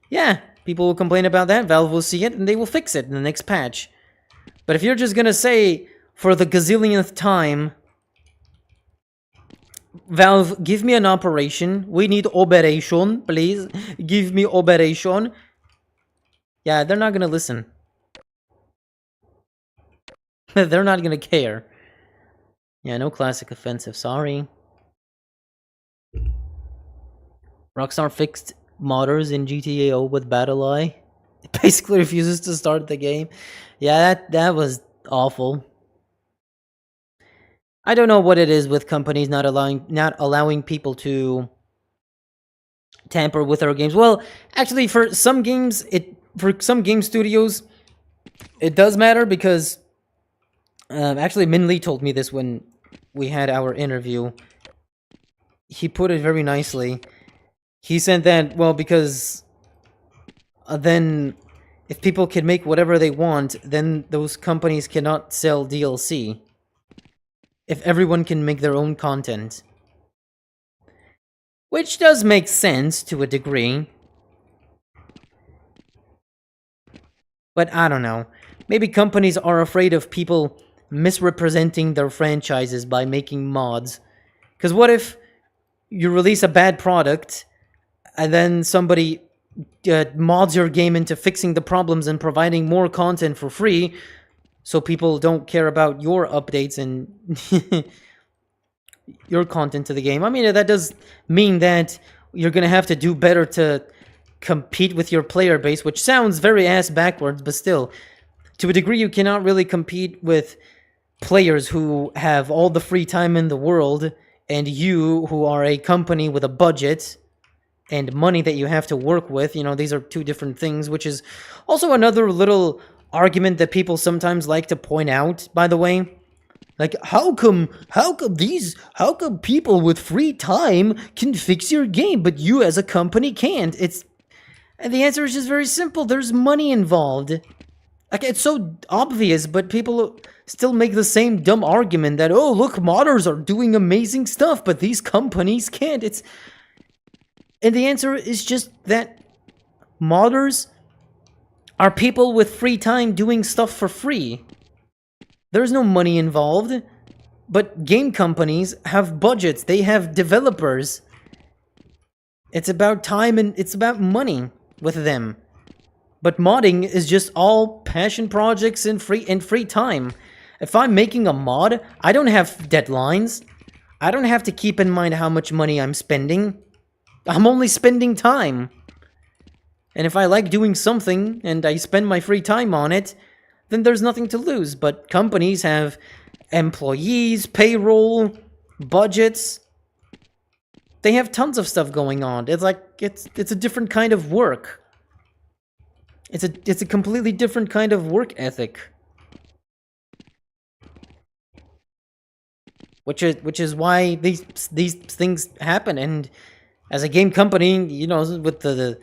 yeah, people will complain about that, Valve will see it, and they will fix it in the next patch. But if you're just going to say, for the gazillionth time, Valve, give me an operation, we need operation, please, give me operation, yeah, they're not going to listen. They're not going to care. Yeah, no classic offensive, sorry. Rockstar fixed modders in GTA O with BattleEye. It basically refuses to start the game. Yeah, that was awful. I don't know what it is with companies not allowing people to tamper with our games. Well, actually, for some games, for some game studios, it does matter because actually Min Lee told me this when we had our interview. He put it very nicely. He said that, well, because then if people can make whatever they want, then those companies cannot sell DLC. If everyone can make their own content. Which does make sense to a degree. But I don't know. Maybe companies are afraid of people misrepresenting their franchises by making mods. Because what if you release a bad product and then somebody mods your game into fixing the problems and providing more content for free, so people don't care about your updates and your content to the game. I mean, that does mean that you're gonna have to do better to compete with your player base, which sounds very ass backwards, but still, to a degree, you cannot really compete with players who have all the free time in the world, and you, who are a company with a budget and money that you have to work with. You know, these are two different things, which is also another little argument that people sometimes like to point out, by the way. Like, how come people with free time can fix your game, but you as a company can't? And the answer is just very simple. There's money involved. Like, it's so obvious, but people still make the same dumb argument that, oh, look, modders are doing amazing stuff, but these companies can't. And the answer is just that modders are people with free time doing stuff for free. There's no money involved, but game companies have budgets. They have developers. It's about time and it's about money with them. But modding is just all passion projects and free time. If I'm making a mod, I don't have deadlines. I don't have to keep in mind how much money I'm spending. I'm only spending time. And if I like doing something and I spend my free time on it, then there's nothing to lose. But companies have employees, payroll, budgets. They have tons of stuff going on. It's like it's a different kind of work. It's a completely different kind of work ethic. Which is why these things happen. And as a game company, you know, with the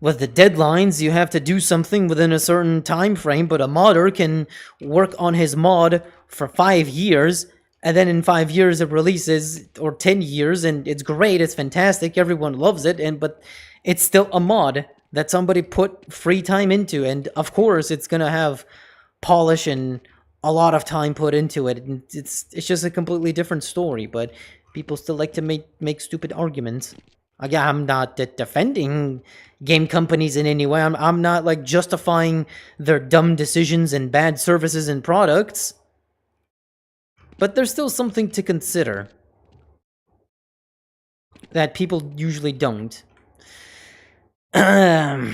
deadlines, you have to do something within a certain time frame, but a modder can work on his mod for 5 years, and then in 5 years it releases, or 10 years, and it's great, it's fantastic, everyone loves it, but it's still a mod that somebody put free time into, and of course it's gonna have polish and a lot of time put into it, and it's just a completely different story, but people still like to make stupid arguments. Again, I'm not defending game companies in any way. I'm not, like, justifying their dumb decisions and bad services and products. But there's still something to consider that people usually don't. Hate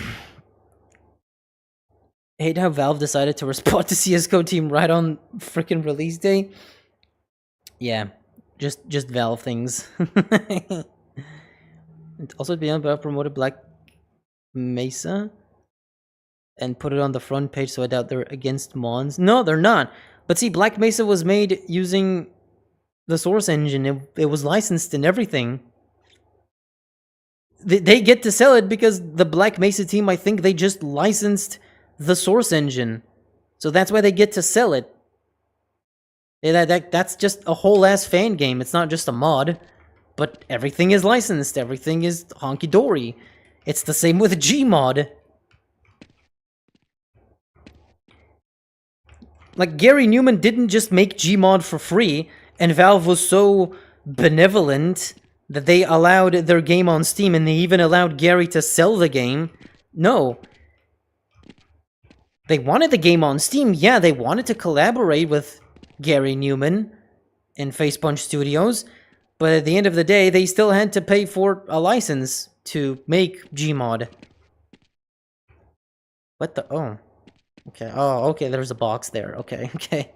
how Valve decided to respond to CSGO team right on freaking release day. Yeah, just Valve things. Also, Beyond Valve promoted Black Mesa and put it on the front page, so I doubt they're against mods. No, they're not. But see, Black Mesa was made using the Source engine. It was licensed and everything. They get to sell it because the Black Mesa team, I think they just licensed the Source engine. So that's why they get to sell it. That's just a whole-ass fan game. It's not just a mod. But everything is licensed. Everything is honky-dory. It's the same with Gmod. Like, Gary Newman didn't just make Gmod for free, and Valve was so benevolent that they allowed their game on Steam, and they even allowed Gary to sell the game. No. They wanted the game on Steam. Yeah, they wanted to collaborate with Gary Newman and Facepunch Studios, but at the end of the day, they still had to pay for a license to make Gmod. What the? Oh. Okay. Oh, okay, there's a box there. Okay, okay.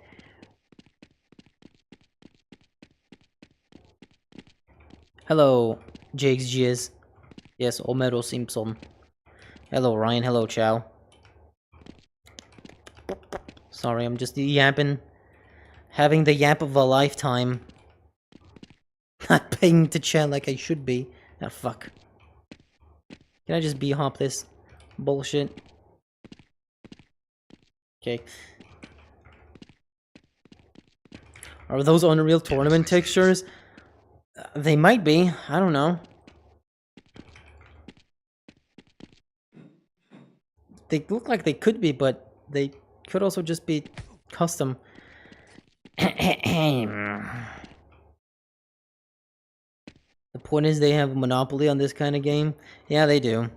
Hello, JXGS. Yes, Homero Simpson. Hello, Ryan. Hello, Chow. Sorry, I'm just yapping. Having the yap of a lifetime. Not paying to chat like I should be. Ah, fuck. Can I just b-hop this bullshit? Okay. Are those Unreal Tournament textures? They might be. I don't know. They look like they could be, but they could also just be custom. The point is they have a monopoly on this kind of game. Yeah, they do.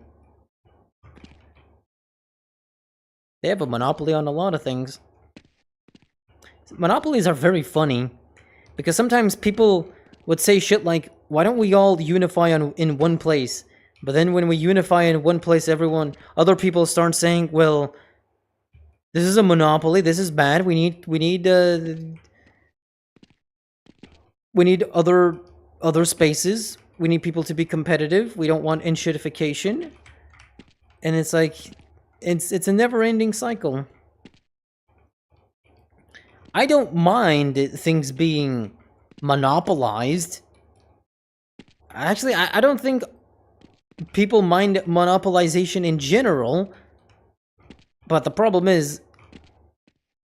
They have a monopoly on a lot of things. Monopolies are very funny, because sometimes people would say shit like, why don't we all unify in one place? But then when we unify in one place, other people start saying, well, this is a monopoly, this is bad, we need other spaces, we need people to be competitive, we don't want enshittification. And it's like, it's a never-ending cycle. I don't mind things being monopolized. Actually, I don't think people mind monopolization in general. But the problem is,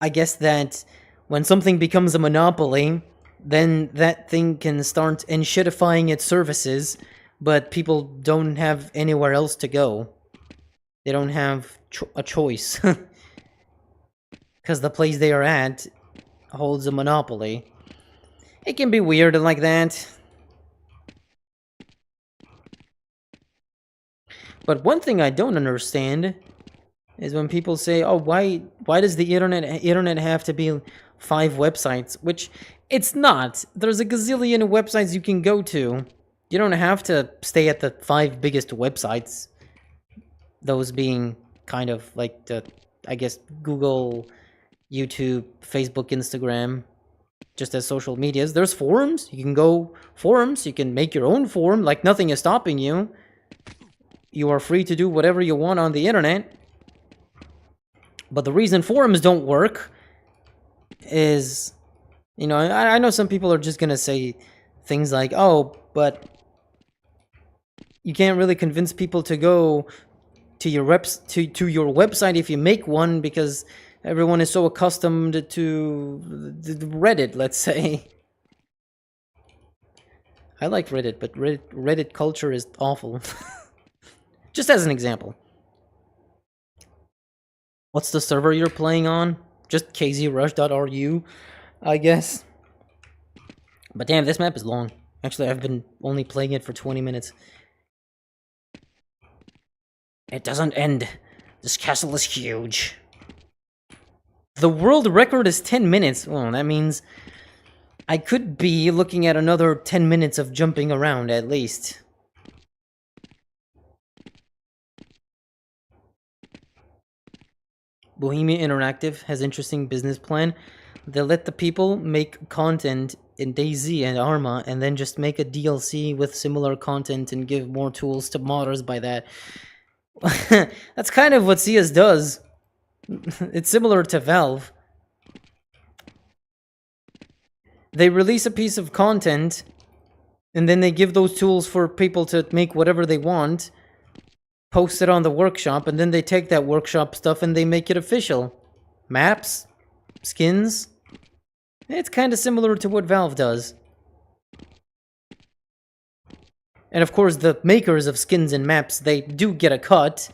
I guess that when something becomes a monopoly, then that thing can start enshittifying its services, but people don't have anywhere else to go. They don't have a choice. Because the place they are at holds a monopoly. It can be weird like that. But one thing I don't understand is when people say, "Oh, why does the internet have to be 5 websites?" Which it's not. There's a gazillion websites you can go to. You don't have to stay at the 5 biggest websites. Those being kind of like the, I guess, Google, YouTube, Facebook, Instagram, just as social medias. There's forums. You can go forums. You can make your own forum. Like, nothing is stopping you. You are free to do whatever you want on the internet. But the reason forums don't work is, you know, I know some people are just gonna say things like, oh, but you can't really convince people to go to your to your website if you make one, because everyone is so accustomed to Reddit, let's say. I like Reddit, but Reddit culture is awful. Just as an example. What's the server you're playing on? Just kzrush.ru, I guess. But damn, this map is long. Actually, I've been only playing it for 20 minutes. It doesn't end. This castle is huge. The world record is 10 minutes. Well, that means I could be looking at another 10 minutes of jumping around, at least. Bohemia Interactive has interesting business plan. They let the people make content in DayZ and Arma, and then just make a DLC with similar content and give more tools to modders by that. That's kind of what CS does. It's similar to Valve. They release a piece of content, and then they give those tools for people to make whatever they want, post it on the workshop, and then they take that workshop stuff and they make it official. Maps, skins. It's kind of similar to what Valve does. And of course, the makers of skins and maps, they do get a cut.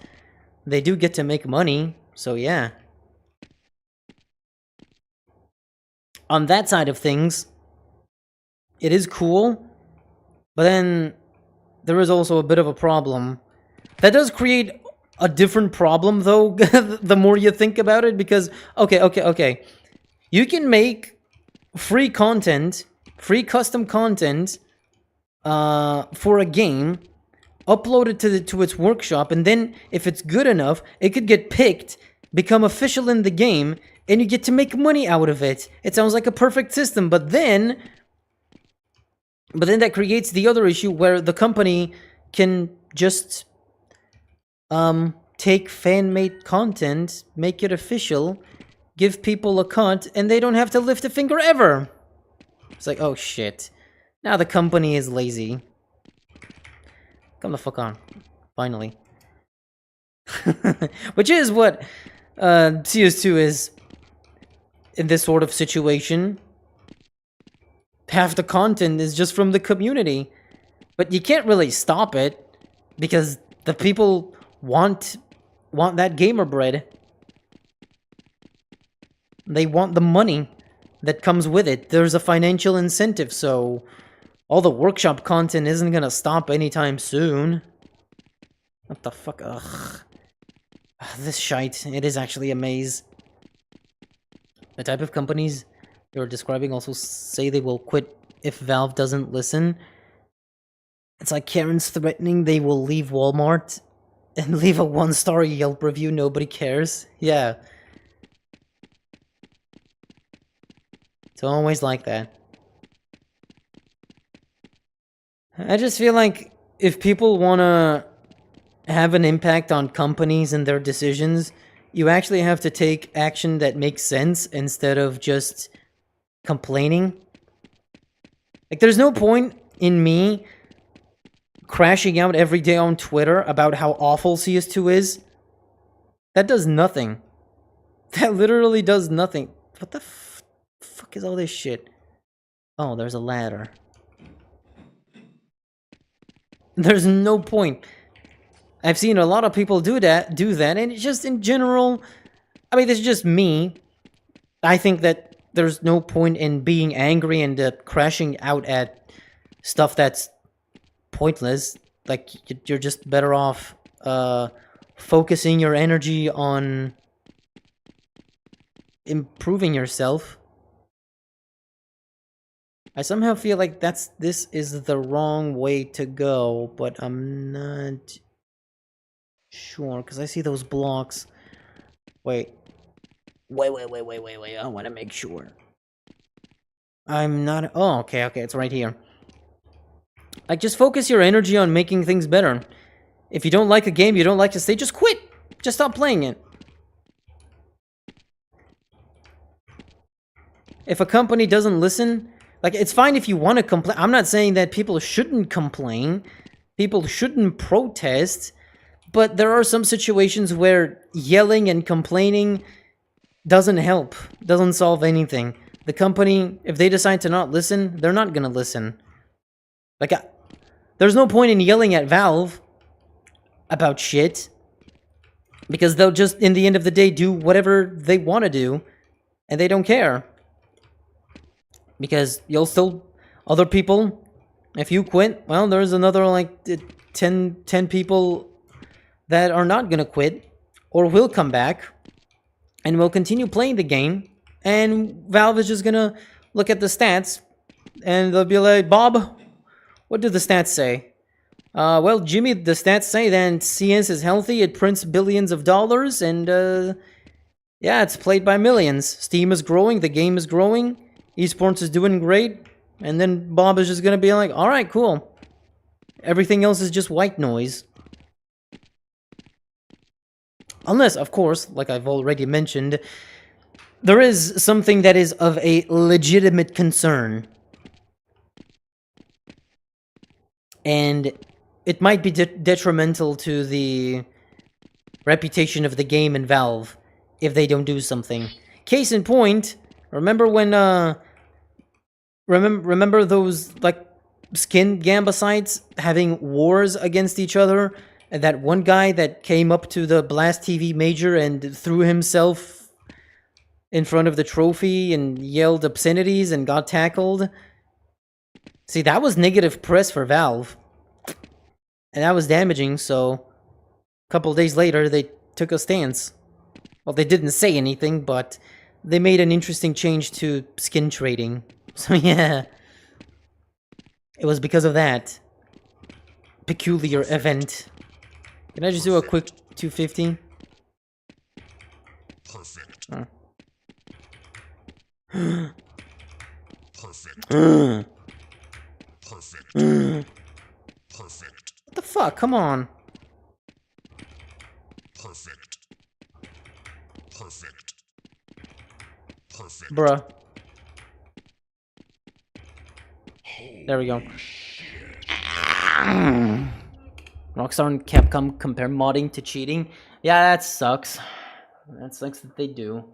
They do get to make money, so yeah. On that side of things, it is cool, but then there is also a bit of a problem. That does create a different problem, though, the more you think about it, because, okay. You can make free content, free custom content, for a game, upload it to its workshop, and then, if it's good enough, it could get picked, become official in the game, and you get to make money out of it. It sounds like a perfect system, but then that creates the other issue where the company can just take fan-made content, make it official, give people a cut, and they don't have to lift a finger ever. It's like, oh shit. Now the company is lazy. Come the fuck on. Finally. Which is what CS2 is in this sort of situation. Half the content is just from the community. But you can't really stop it, because the people want that gamer bread. They want the money that comes with it. There's a financial incentive, so all the workshop content isn't gonna stop anytime soon. What the fuck? Ugh. This shite. It is actually a maze. The type of companies you're describing also say they will quit if Valve doesn't listen. It's like Karen's threatening they will leave Walmart and leave a 1-star Yelp review. Nobody cares. Yeah. It's always like that. I just feel like if people want to have an impact on companies and their decisions, you actually have to take action that makes sense instead of just complaining. Like, there's no point in me crashing out every day on Twitter about how awful CS2 is. That does nothing. That literally does nothing. What the fuck is all this shit? Oh, there's a ladder. There's no point. I've seen a lot of people do that, and it's just in general. I mean, this is just me. I think that there's no point in being angry and crashing out at stuff that's pointless. Like, you're just better off focusing your energy on improving yourself. I somehow feel like this is the wrong way to go, but I'm not sure, because I see those blocks. Wait. I want to make sure. I'm not... Oh, okay, it's right here. Like, just focus your energy on making things better. If you don't like a game, you don't like to stay, just quit! Just stop playing it. If a company doesn't listen... Like, it's fine if you want to complain. I'm not saying that people shouldn't complain. People shouldn't protest. But there are some situations where yelling and complaining doesn't help. Doesn't solve anything. The company, if they decide to not listen, they're not gonna listen. Like, there's no point in yelling at Valve about shit. Because they'll just, in the end of the day, do whatever they want to do. And they don't care. Because you'll still... Other people, if you quit, well, there's another, like, 10 people that are not gonna quit. Or will come back. And will continue playing the game. And Valve is just gonna look at the stats. And they'll be like, Bob, what do the stats say? Well, Jimmy, the stats say that CS is healthy, it prints billions of dollars, and, yeah, it's played by millions. Steam is growing, the game is growing, esports is doing great, and then Bob is just gonna be like, alright, cool. Everything else is just white noise. Unless, of course, like I've already mentioned, there is something that is of a legitimate concern. And it might be detrimental to the reputation of the game and Valve if they don't do something. Case in point, remember when, remember those, like, skin Gamba sites having wars against each other? And that one guy that came up to the Blast TV Major and threw himself in front of the trophy and yelled obscenities and got tackled? See, that was negative press for Valve. And that was damaging, so a couple days later, they took a stance. Well, they didn't say anything, but they made an interesting change to skin trading. So yeah, it was because of that peculiar event. Can I just do a quick 250? Perfect. Oh. Perfect. Perfect. Perfect. What the fuck? Come on. Perfect. Perfect. Perfect. Bruh. There we go. Rockstar and Capcom compare modding to cheating. Yeah, that sucks. That sucks that they do.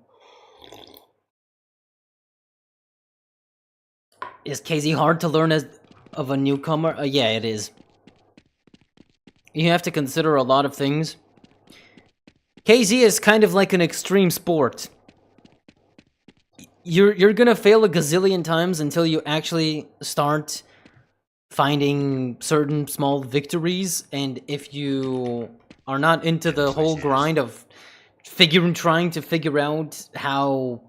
Is KZ hard to learn as of a newcomer? Yeah, it is. You have to consider a lot of things. KZ is kind of like an extreme sport. You're gonna fail a gazillion times until you actually start finding certain small victories, and if you are not into the whole grind of trying to figure out how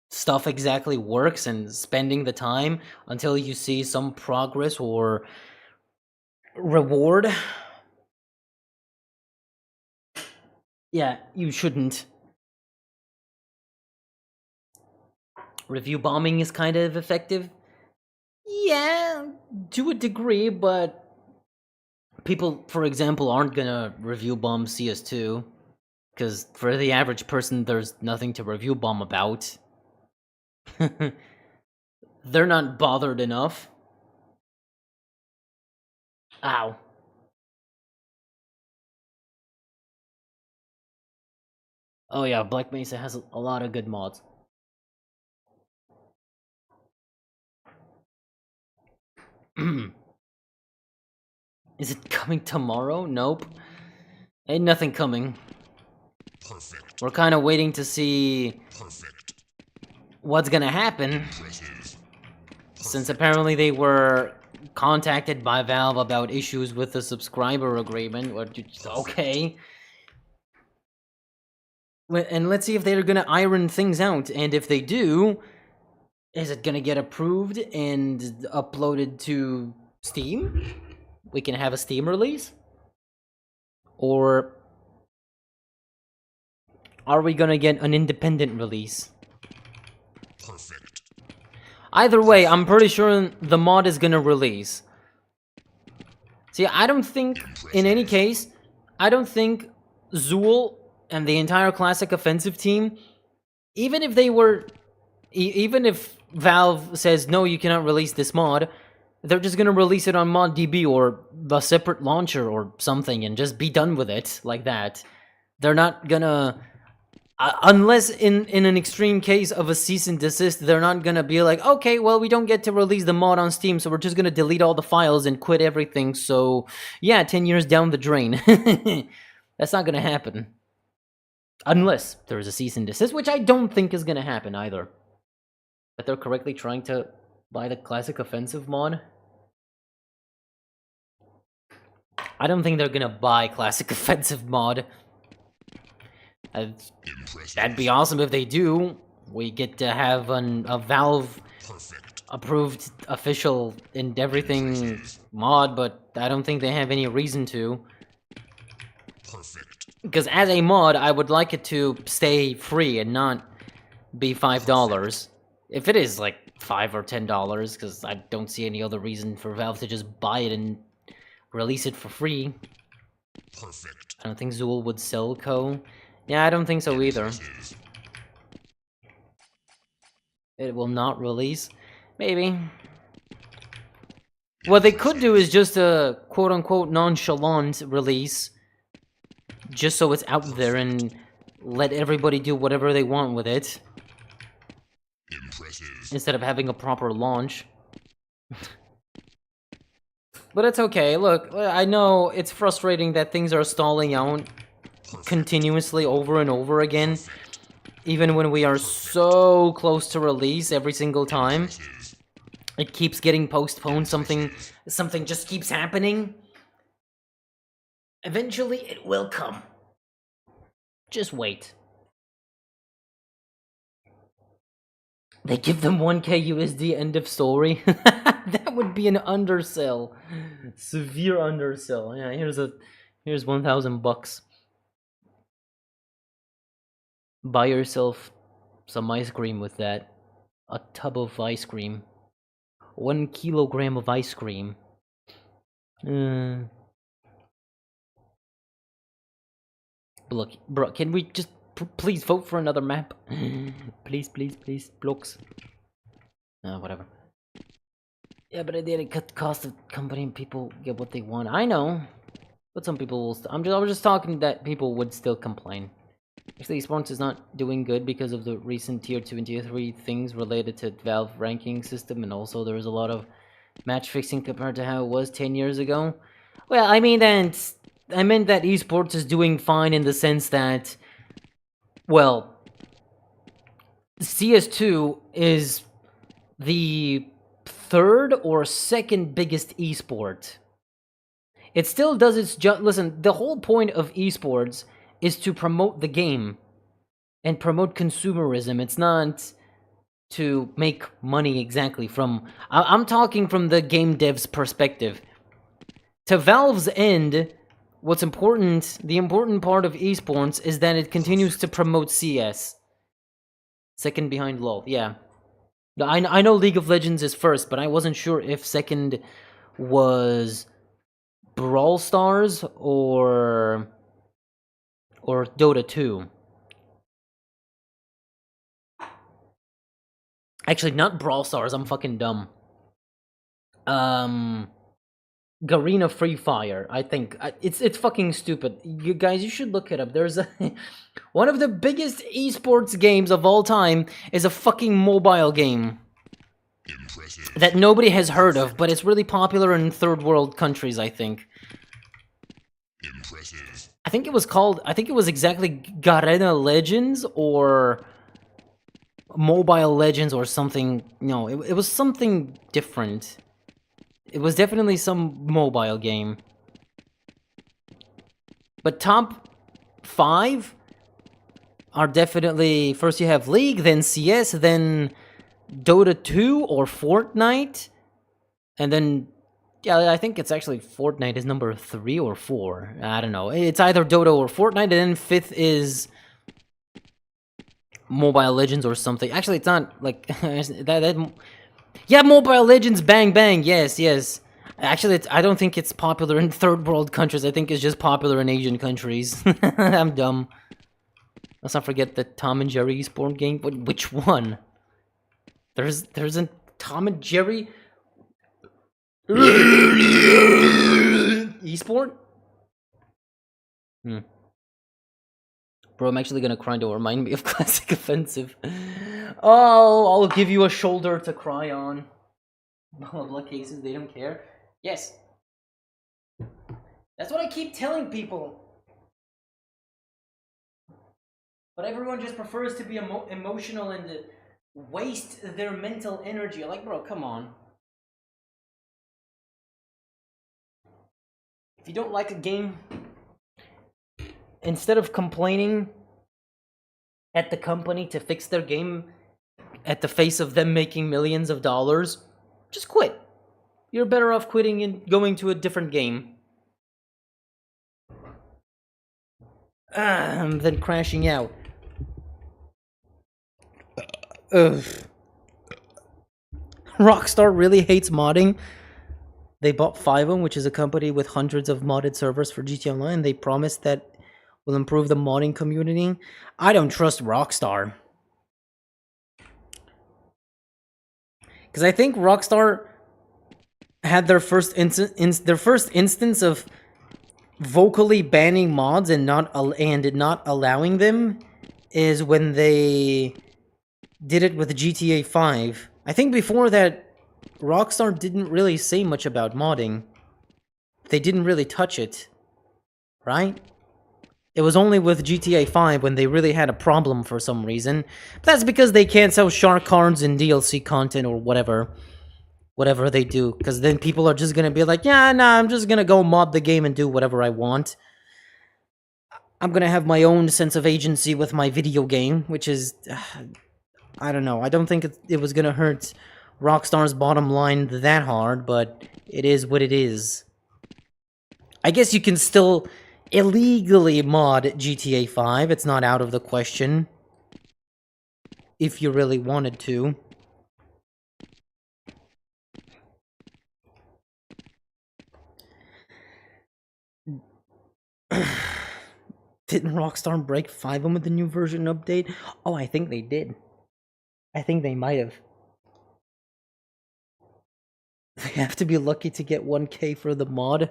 stuff exactly works and spending the time until you see some progress or reward, yeah, you shouldn't. Review bombing is kind of effective. Yeah, to a degree, but people, for example, aren't gonna review bomb CS2 because for the average person, there's nothing to review bomb about. They're not bothered enough. Ow. Oh yeah, Black Mesa has a lot of good mods. Is it coming tomorrow? Nope. Ain't nothing coming. Perfect. We're kind of waiting to see Perfect. what's gonna happen, Impressive. since apparently they were contacted by Valve about issues with the subscriber agreement. Okay. And let's see if they're gonna iron things out, and if they do, is it gonna get approved and uploaded to Steam? We can have a Steam release? Or are we gonna get an independent release? Perfect. Either way, I'm pretty sure the mod is gonna release. See, I don't think, in any case, I don't think Zool and the entire Classic Offensive team, even if they were, even if Valve says, no, you cannot release this mod, they're just gonna release it on ModDB or a separate launcher or something and just be done with it like that. They're not gonna... unless in an extreme case of a cease and desist, they're not gonna be like, okay, well, we don't get to release the mod on Steam, so we're just gonna delete all the files and quit everything, so yeah, 10 years down the drain. That's not gonna happen. Unless there's a cease and desist, which I don't think is gonna happen either. But they're correctly trying to buy the Classic Offensive mod. I don't think they're gonna buy Classic Offensive mod. That'd be awesome if they do. We get to have a Valve approved official and everything mod, but I don't think they have any reason to. Because as a mod, I would like it to stay free and not be $5. If it is like $5 or $10, because I don't see any other reason for Valve to just buy it and release it for free. I don't think Zool would sell Co. Yeah, I don't think so either. It will not release? Maybe. What they could do is just a quote-unquote nonchalant release, just so it's out there and let everybody do whatever they want with it. Instead of having a proper launch. But it's okay, look, I know it's frustrating that things are stalling out continuously over and over again, even when we are so close to release every single time. It keeps getting postponed, something just keeps happening. Eventually it will come. Just wait. They give them 1k USD, end of story. That would be an undersell. Severe undersell. Yeah, here's 1,000 bucks. Buy yourself some ice cream with that. A tub of ice cream. 1 kilogram of ice cream. Look, bro, can we just please vote for another map? Please, please, please. Blocks. Whatever. Yeah, but I did cut the cost of the company and people get what they want. I know. But some people will I was just talking that people would still complain. Actually, esports is not doing good because of the recent tier 2 and tier 3 things related to Valve ranking system, and also there's a lot of match fixing compared to how it was 10 years ago. Well, I mean that I meant that esports is doing fine in the sense that, well, CS2 is the third or second biggest esport. It still does its job. Listen, the whole point of esports is to promote the game and promote consumerism. It's not to make money exactly from... I'm talking from the game dev's perspective. To Valve's end, what's important, the important part of esports is that it continues to promote CS. Second behind LoL, yeah. I know League of Legends is first, but I wasn't sure if second was Brawl Stars or Dota 2. Actually, not Brawl Stars, I'm fucking dumb. Garena Free Fire, I think. It's fucking stupid. You guys, you should look it up. There's a... one of the biggest esports games of all time is a fucking mobile game. Impressive. That nobody has heard of, but it's really popular in third world countries, I think. Impressive. I think it was exactly Garena Legends or Mobile Legends or something. No, it was something different. It was definitely some mobile game. But top 5 are definitely... First you have League, then CS, then Dota 2 or Fortnite. And then... Yeah, I think it's actually Fortnite is number 3 or 4. I don't know. It's either Dota or Fortnite, and then 5th is Mobile Legends or something. Actually, it's not like that. Yeah, Mobile Legends, bang bang. Yes. Actually, I don't think it's popular in third world countries. I think it's just popular in Asian countries. I'm dumb. Let's not forget the Tom and Jerry esport game. Which one? There's a Tom and Jerry esport? Bro, I'm actually gonna cry to remind me of Classic Offensive. Oh, I'll give you a shoulder to cry on. Blood cases, they don't care. Yes. That's what I keep telling people. But everyone just prefers to be emotional and waste their mental energy. Like, bro, come on. If you don't like a game, instead of complaining at the company to fix their game at the face of them making millions of dollars, just quit. You're better off quitting and going to a different game than crashing out. Rockstar really hates modding. They bought Fiveum, which is a company with hundreds of modded servers for GTA Online. They promised that will improve the modding community. I don't trust Rockstar. Because I think Rockstar had their first instance of vocally banning mods and not allowing them is when they did it with GTA 5. I think before that, Rockstar didn't really say much about modding. They didn't really touch it, right? It was only with GTA 5 when they really had a problem for some reason. But that's because they can't sell shark cards and DLC content or whatever they do. Because then people are just gonna be like, yeah, nah, I'm just gonna go mod the game and do whatever I want. I'm gonna have my own sense of agency with my video game, which is... I don't know. I don't think it was gonna hurt Rockstar's bottom line that hard, but it is what it is. I guess you can still illegally mod GTA 5. It's not out of the question. If you really wanted to. Didn't Rockstar break 5 with the new version update? Oh, I think they did. I think they might have. They have to be lucky to get 1K for the mod.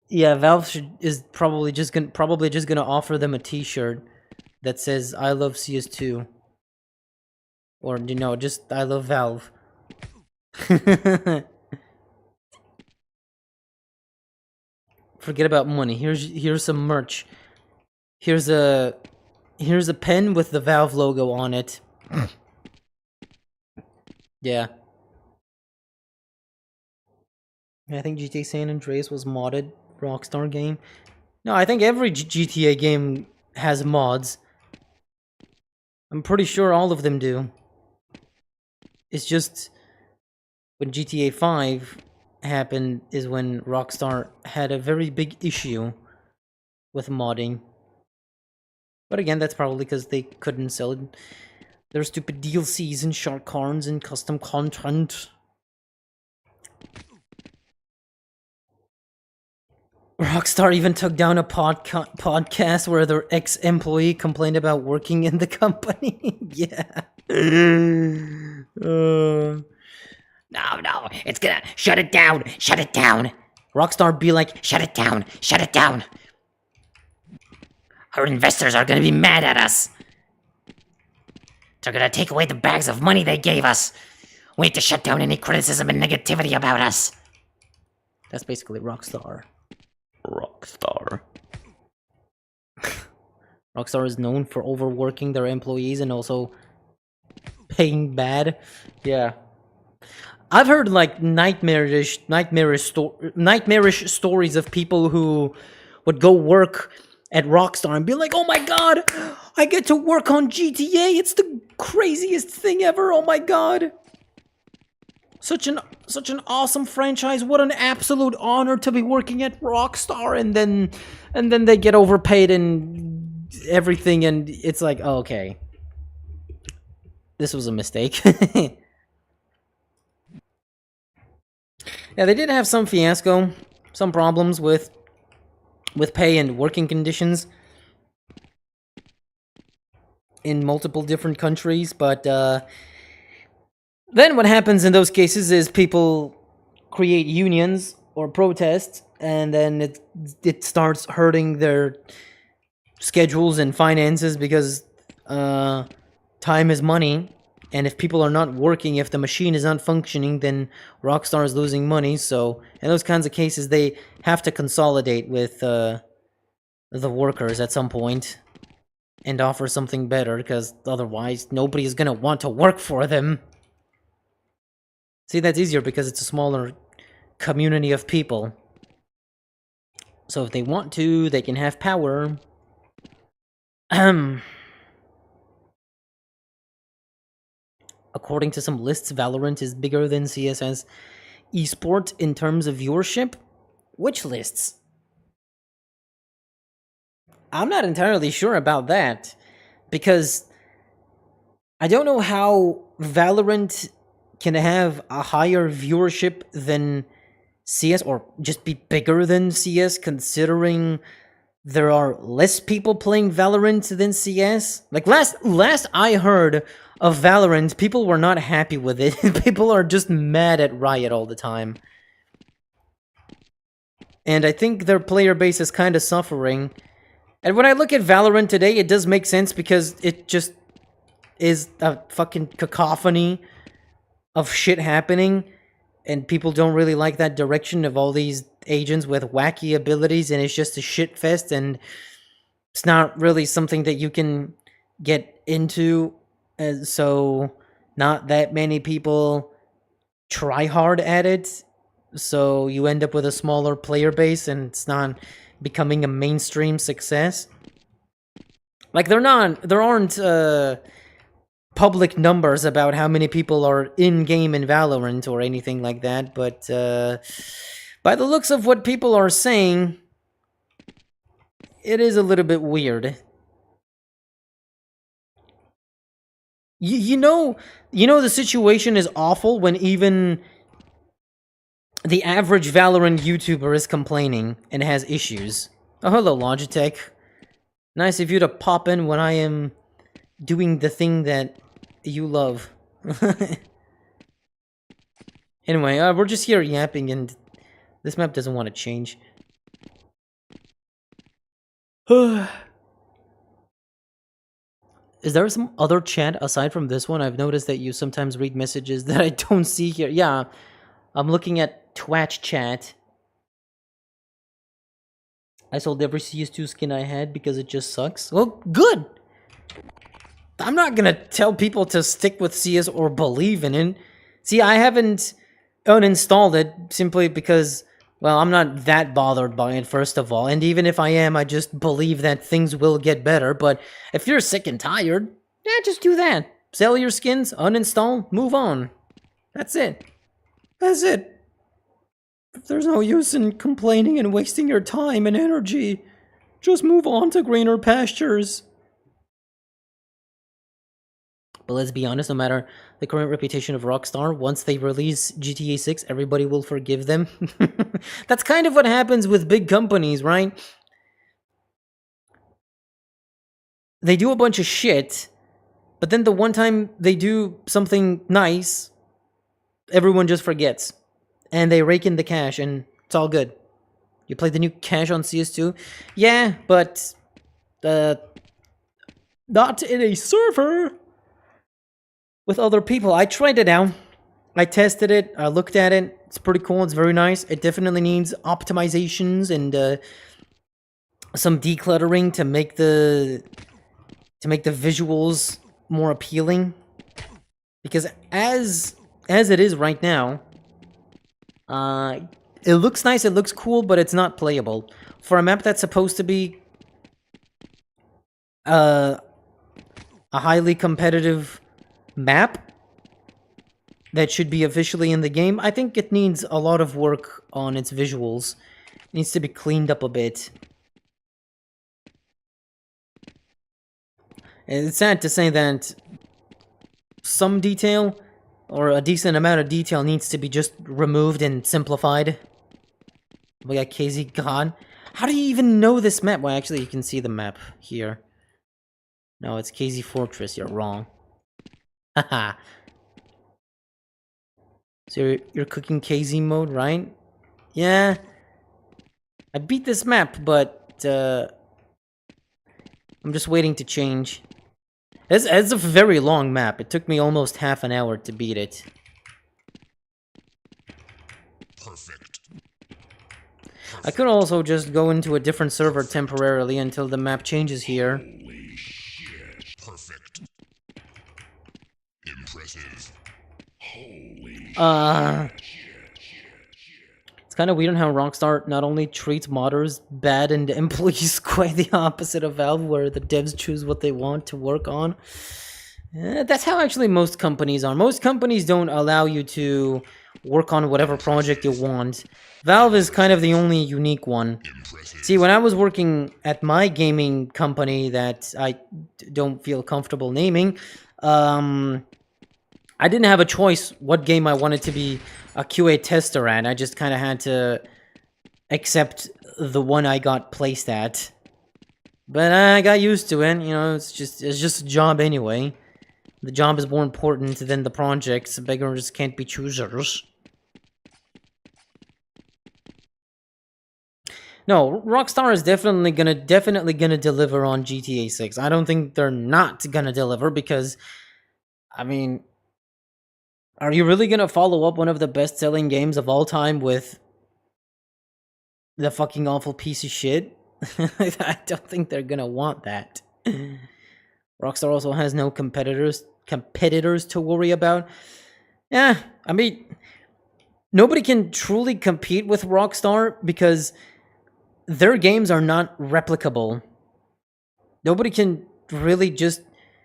Yeah, Valve is probably just gonna offer them a T-shirt that says "I love CS2," or just "I love Valve." Forget about money. Here's some merch. Here's a pen with the Valve logo on it. Yeah. I think GTA San Andreas was modded Rockstar game. No, I think every GTA game has mods. I'm pretty sure all of them do. It's just when GTA 5 happened is when Rockstar had a very big issue with modding. But again, that's probably because they couldn't sell their stupid DLCs and shark cards and custom content. Rockstar even took down a podcast where their ex-employee complained about working in the company. Yeah. No, it's gonna shut it down. Shut it down. Rockstar be like, Shut it down. Shut it down. Our investors are gonna be mad at us. They're gonna take away the bags of money they gave us. We need to shut down any criticism and negativity about us. that's basically Rockstar. Rockstar. Rockstar is known for overworking their employees and also paying bad. Yeah. I've heard like nightmarish stories of people who would go work at Rockstar and be like, "Oh my god, I get to work on GTA. It's the craziest thing ever. Oh my god. Such an awesome franchise. What an absolute honor to be working at Rockstar." And then they get overpaid and everything, and it's like, oh, okay. This was a mistake. Yeah, they did have some fiasco, some problems with pay and working conditions in multiple different countries, but then what happens in those cases is people create unions or protests, and then it starts hurting their schedules and finances because time is money. And if people are not working, if the machine is not functioning, then Rockstar is losing money. So in those kinds of cases, they have to consolidate with the workers at some point and offer something better, because otherwise nobody is going to want to work for them. See, that's easier because it's a smaller community of people. So if they want to, they can have power. According to some lists, Valorant is bigger than CS as esport in terms of viewership. Which lists? I'm not entirely sure about that, because I don't know how Valorant can have a higher viewership than CS, or just be bigger than CS, considering there are less people playing Valorant than CS. Like last I heard of Valorant, people were not happy with it. People are just mad at Riot all the time. And I think their player base is kind of suffering. And when I look at Valorant today, it does make sense because it just is a fucking cacophony of shit happening, and people don't really like that direction of all these agents with wacky abilities, and it's just a shit fest, and it's not really something that you can get into, so not that many people try hard at it, so you end up with a smaller player base, and it's not becoming a mainstream success. Like, there aren't public numbers about how many people are in-game in Valorant or anything like that, but by the looks of what people are saying, it is a little bit weird. You know the situation is awful when even the average Valorant YouTuber is complaining and has issues. Oh, hello, Logitech. Nice of you to pop in when I am doing the thing that you love. Anyway, we're just here yapping, and this map doesn't want to change. Is there some other chat aside from this one? I've noticed that you sometimes read messages that I don't see here. Yeah, I'm looking at TWICH chat. I sold every CS2 skin I had because it just sucks. Well, good! I'm not gonna tell people to stick with CS or believe in it. See, I haven't uninstalled it simply because Well, I'm not that bothered by it, first of all, and even if I am, I just believe that things will get better, but if you're sick and tired, yeah, just do that. Sell your skins, uninstall, move on. That's it. That's it. There's no use in complaining and wasting your time and energy. Just move on to greener pastures. But let's be honest, no matter the current reputation of Rockstar, once they release GTA 6, everybody will forgive them. That's kind of what happens with big companies, right? They do a bunch of shit, but then the one time they do something nice, everyone just forgets. And they rake in the cash, and it's all good. You played the new cash on CS2? Yeah, but not in a server with other people. I tried it out. I tested it. I looked at it. It's pretty cool. It's very nice. It definitely needs optimizations and some decluttering to make the visuals more appealing. Because as it is right now, it looks nice. It looks cool, but it's not playable for a map that's supposed to be a highly competitive map that should be officially in the game. I think it needs a lot of work on its visuals. It needs to be cleaned up a bit. And it's sad to say that some detail, or a decent amount of detail, needs to be just removed and simplified. We got KZ God. How do you even know this map? Well, actually, you can see the map here. No, it's KZ Fortress. You're wrong. Haha. So you're cooking KZ mode, right? Yeah. I beat this map, but I'm just waiting to change. It's a very long map. It took me almost half an hour to beat it. Perfect. I could also just go into a different server temporarily until the map changes here. Holy shit. Perfect. Impressive. Holy It's kind of weird how Rockstar not only treats modders bad and employees quite the opposite of Valve, where the devs choose what they want to work on. That's how actually most companies are. Most companies don't allow you to work on whatever project you want. Valve is kind of the only unique one. impressive. See, when I was working at my gaming company that I don't feel comfortable naming, I didn't have a choice what game I wanted to be a QA tester at. I just kind of had to accept the one I got placed at. But I got used to it, you know, it's just a job anyway. The job is more important than the projects. Beggars can't be choosers. No, Rockstar is definitely gonna deliver on GTA 6. I don't think they're not gonna deliver because, I mean, are you really gonna follow up one of the best-selling games of all time with the fucking awful piece of shit? I don't think they're gonna want that. Rockstar also has no competitors to worry about. Yeah, I mean, nobody can truly compete with Rockstar because their games are not replicable. Nobody can really just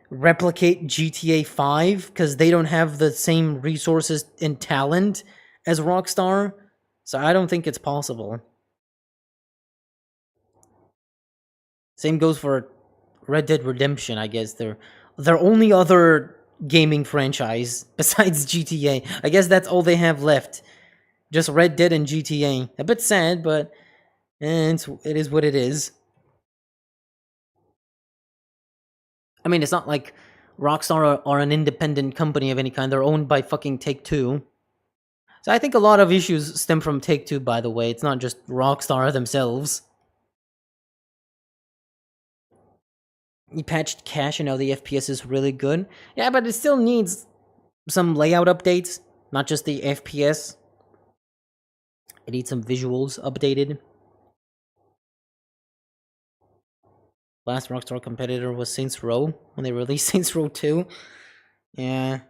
replicate GTA 5 because they don't have the same resources and talent as Rockstar. So I don't think it's possible. Same goes for Red Dead Redemption, I guess. They're their only other gaming franchise besides GTA. I guess that's all they have left. Just Red Dead and GTA. A bit sad, but it is what it is. I mean, it's not like Rockstar are an independent company of any kind. They're owned by fucking Take-Two. So I think a lot of issues stem from Take-Two, by the way. It's not just Rockstar themselves. You patched cache and now the FPS is really good. Yeah, but it still needs some layout updates, not just the FPS. It needs some visuals updated. Last Rockstar competitor was Saints Row when they released Saints Row 2. Yeah.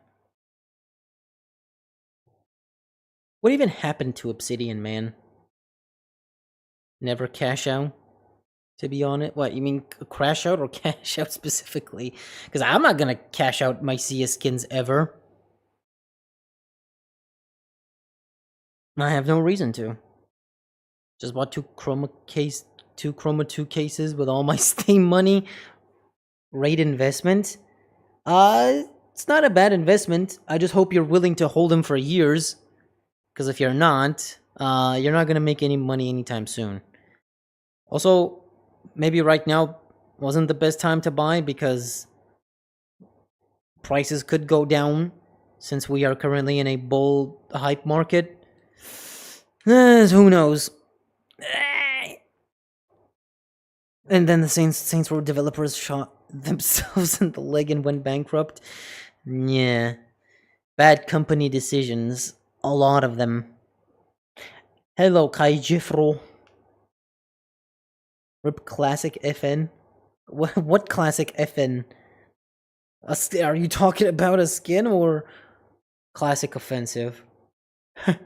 What even happened to Obsidian, man? never cash out. To be honest, what you mean, crash out or cash out specifically? Because I'm not gonna cash out my CS skins ever. I have no reason to. Just bought two Chroma 2 cases with all my Steam money. Great investment. It's not a bad investment. I just hope you're willing to hold them for years. Because if you're not gonna make any money anytime soon. Also, maybe right now wasn't the best time to buy because prices could go down since we are currently in a bull hype market. Who knows? And then the Saints Row developers shot themselves in the leg and went bankrupt. Yeah. Bad company decisions. A lot of them. Hello, Kai Jifro. Rip Classic FN? What Classic FN? Are you talking about a skin or Classic Offensive? I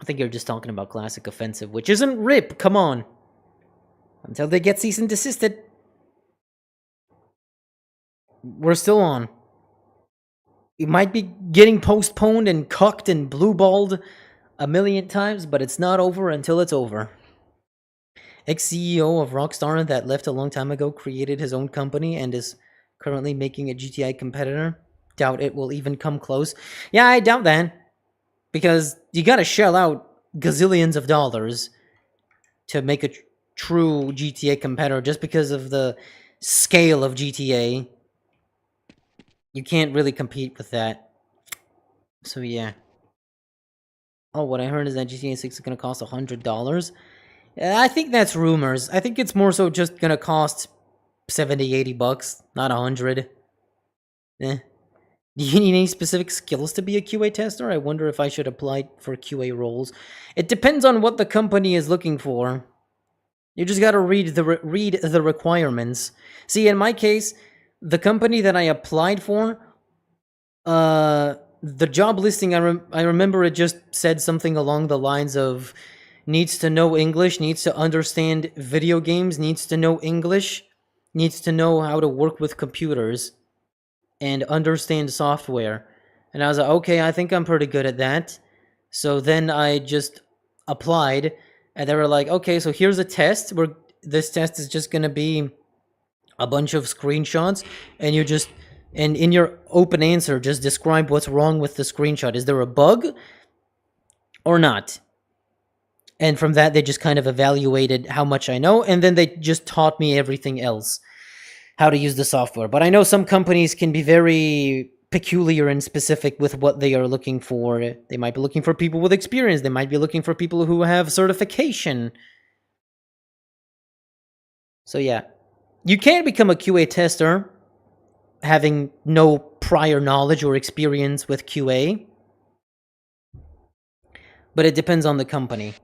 think you're just talking about Classic Offensive, which isn't RIP, come on. Until they get cease and desisted. We're still on. It might be getting postponed and cucked and blue-balled a million times, but it's not over until it's over. Ex-CEO of Rockstar that left a long time ago created his own company and is currently making a GTA competitor. Doubt it will even come close. Yeah, I doubt that. Because you gotta shell out gazillions of dollars to make a true GTA competitor just because of the scale of GTA. You can't really compete with that. So yeah. Oh, what I heard is that GTA 6 is gonna cost $100. I think that's rumors. I think it's more so just gonna cost 70, 80 bucks, not 100. Eh. Do you need any specific skills to be a QA tester? I wonder if I should apply for QA roles. It depends on what the company is looking for. You just gotta read the requirements. See, in my case, the company that I applied for, the job listing, I remember it just said something along the lines of needs to know English, needs to understand video games, needs to know English, needs to know how to work with computers and understand software. And I was like, okay, I think I'm pretty good at that. So then I just applied, and they were like, okay, so here's a test where this test is just gonna be a bunch of screenshots, and you just, and in your open answer, just describe what's wrong with the screenshot. Is there a bug or not? And from that, they just kind of evaluated how much I know, and then they just taught me everything else, how to use the software. But I know some companies can be very peculiar and specific with what they are looking for. They might be looking for people with experience. They might be looking for people who have certification. So yeah, you can become a QA tester having no prior knowledge or experience with QA, but it depends on the company.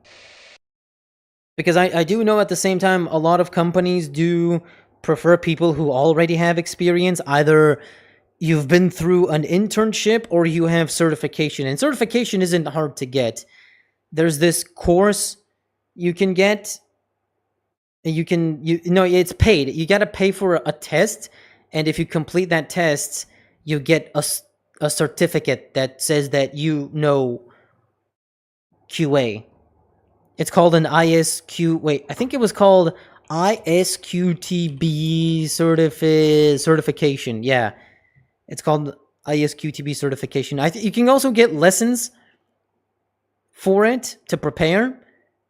Because I do know at the same time, a lot of companies do prefer people who already have experience. Either you've been through an internship or you have certification. And certification isn't hard to get. There's this course you can get. No, it's paid. You got to pay for a test. And if you complete that test, you get a certificate that says that you know QA. It's called an I think it was called ISQTB certification. Yeah, it's called ISQTB certification. You can also get lessons for it to prepare,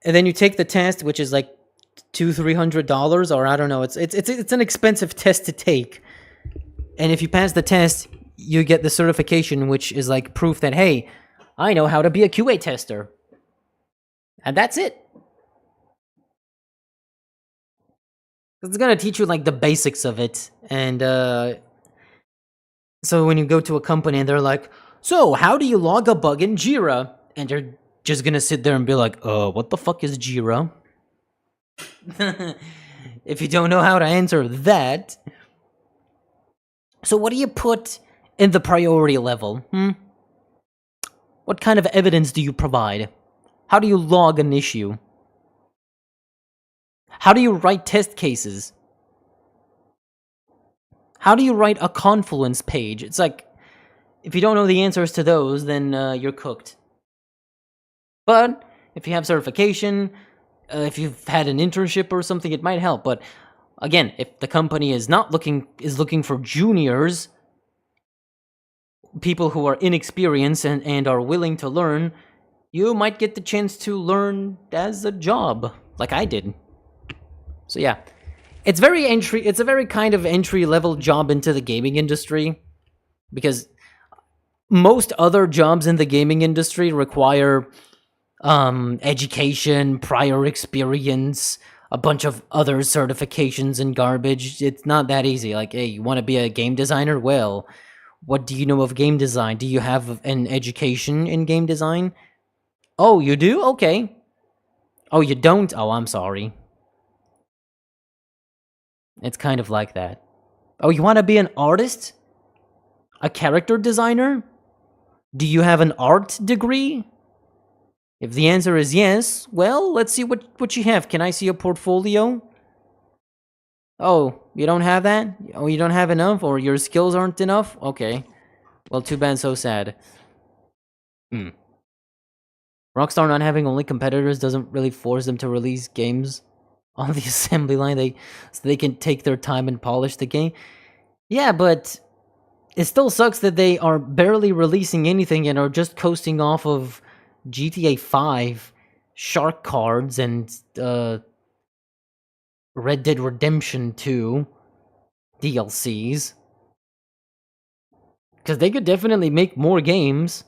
and then you take the test, which is like $200-300, or I don't know. It's an expensive test to take, and if you pass the test, you get the certification, which is like proof that, hey, I know how to be a QA tester. And that's it. It's gonna teach you like the basics of it. And so when you go to a company and they're like, so how do you log a bug in Jira? And you're just gonna sit there and be like, what the fuck is Jira? If you don't know how to answer that. So what do you put in the priority level? What kind of evidence do you provide? How do you log an issue? How do you write test cases? How do you write a Confluence page? It's like, if you don't know the answers to those, then you're cooked. But if you have certification, if you've had an internship or something, it might help. But again, if the company is looking for juniors, people who are inexperienced and are willing to learn, you might get the chance to learn as a job, like I did. So yeah, it's a very kind of entry-level job into the gaming industry, because most other jobs in the gaming industry require education, prior experience, a bunch of other certifications and garbage. It's not that easy. Like, hey, you want to be a game designer? Well, what do you know of game design? Do you have an education in game design? Oh, you do? Okay. Oh, you don't? Oh, I'm sorry. It's kind of like that. Oh, you want to be an artist? A character designer? Do you have an art degree? If the answer is yes, well, let's see what you have. Can I see a portfolio? Oh, you don't have that? Oh, you don't have enough? Or your skills aren't enough? Okay. Well, too bad, so sad. Rockstar not having only competitors doesn't really force them to release games on the assembly line, so they can take their time and polish the game. Yeah, but it still sucks that they are barely releasing anything and are just coasting off of GTA 5, Shark Cards, and Red Dead Redemption 2 DLCs. Because they could definitely make more games.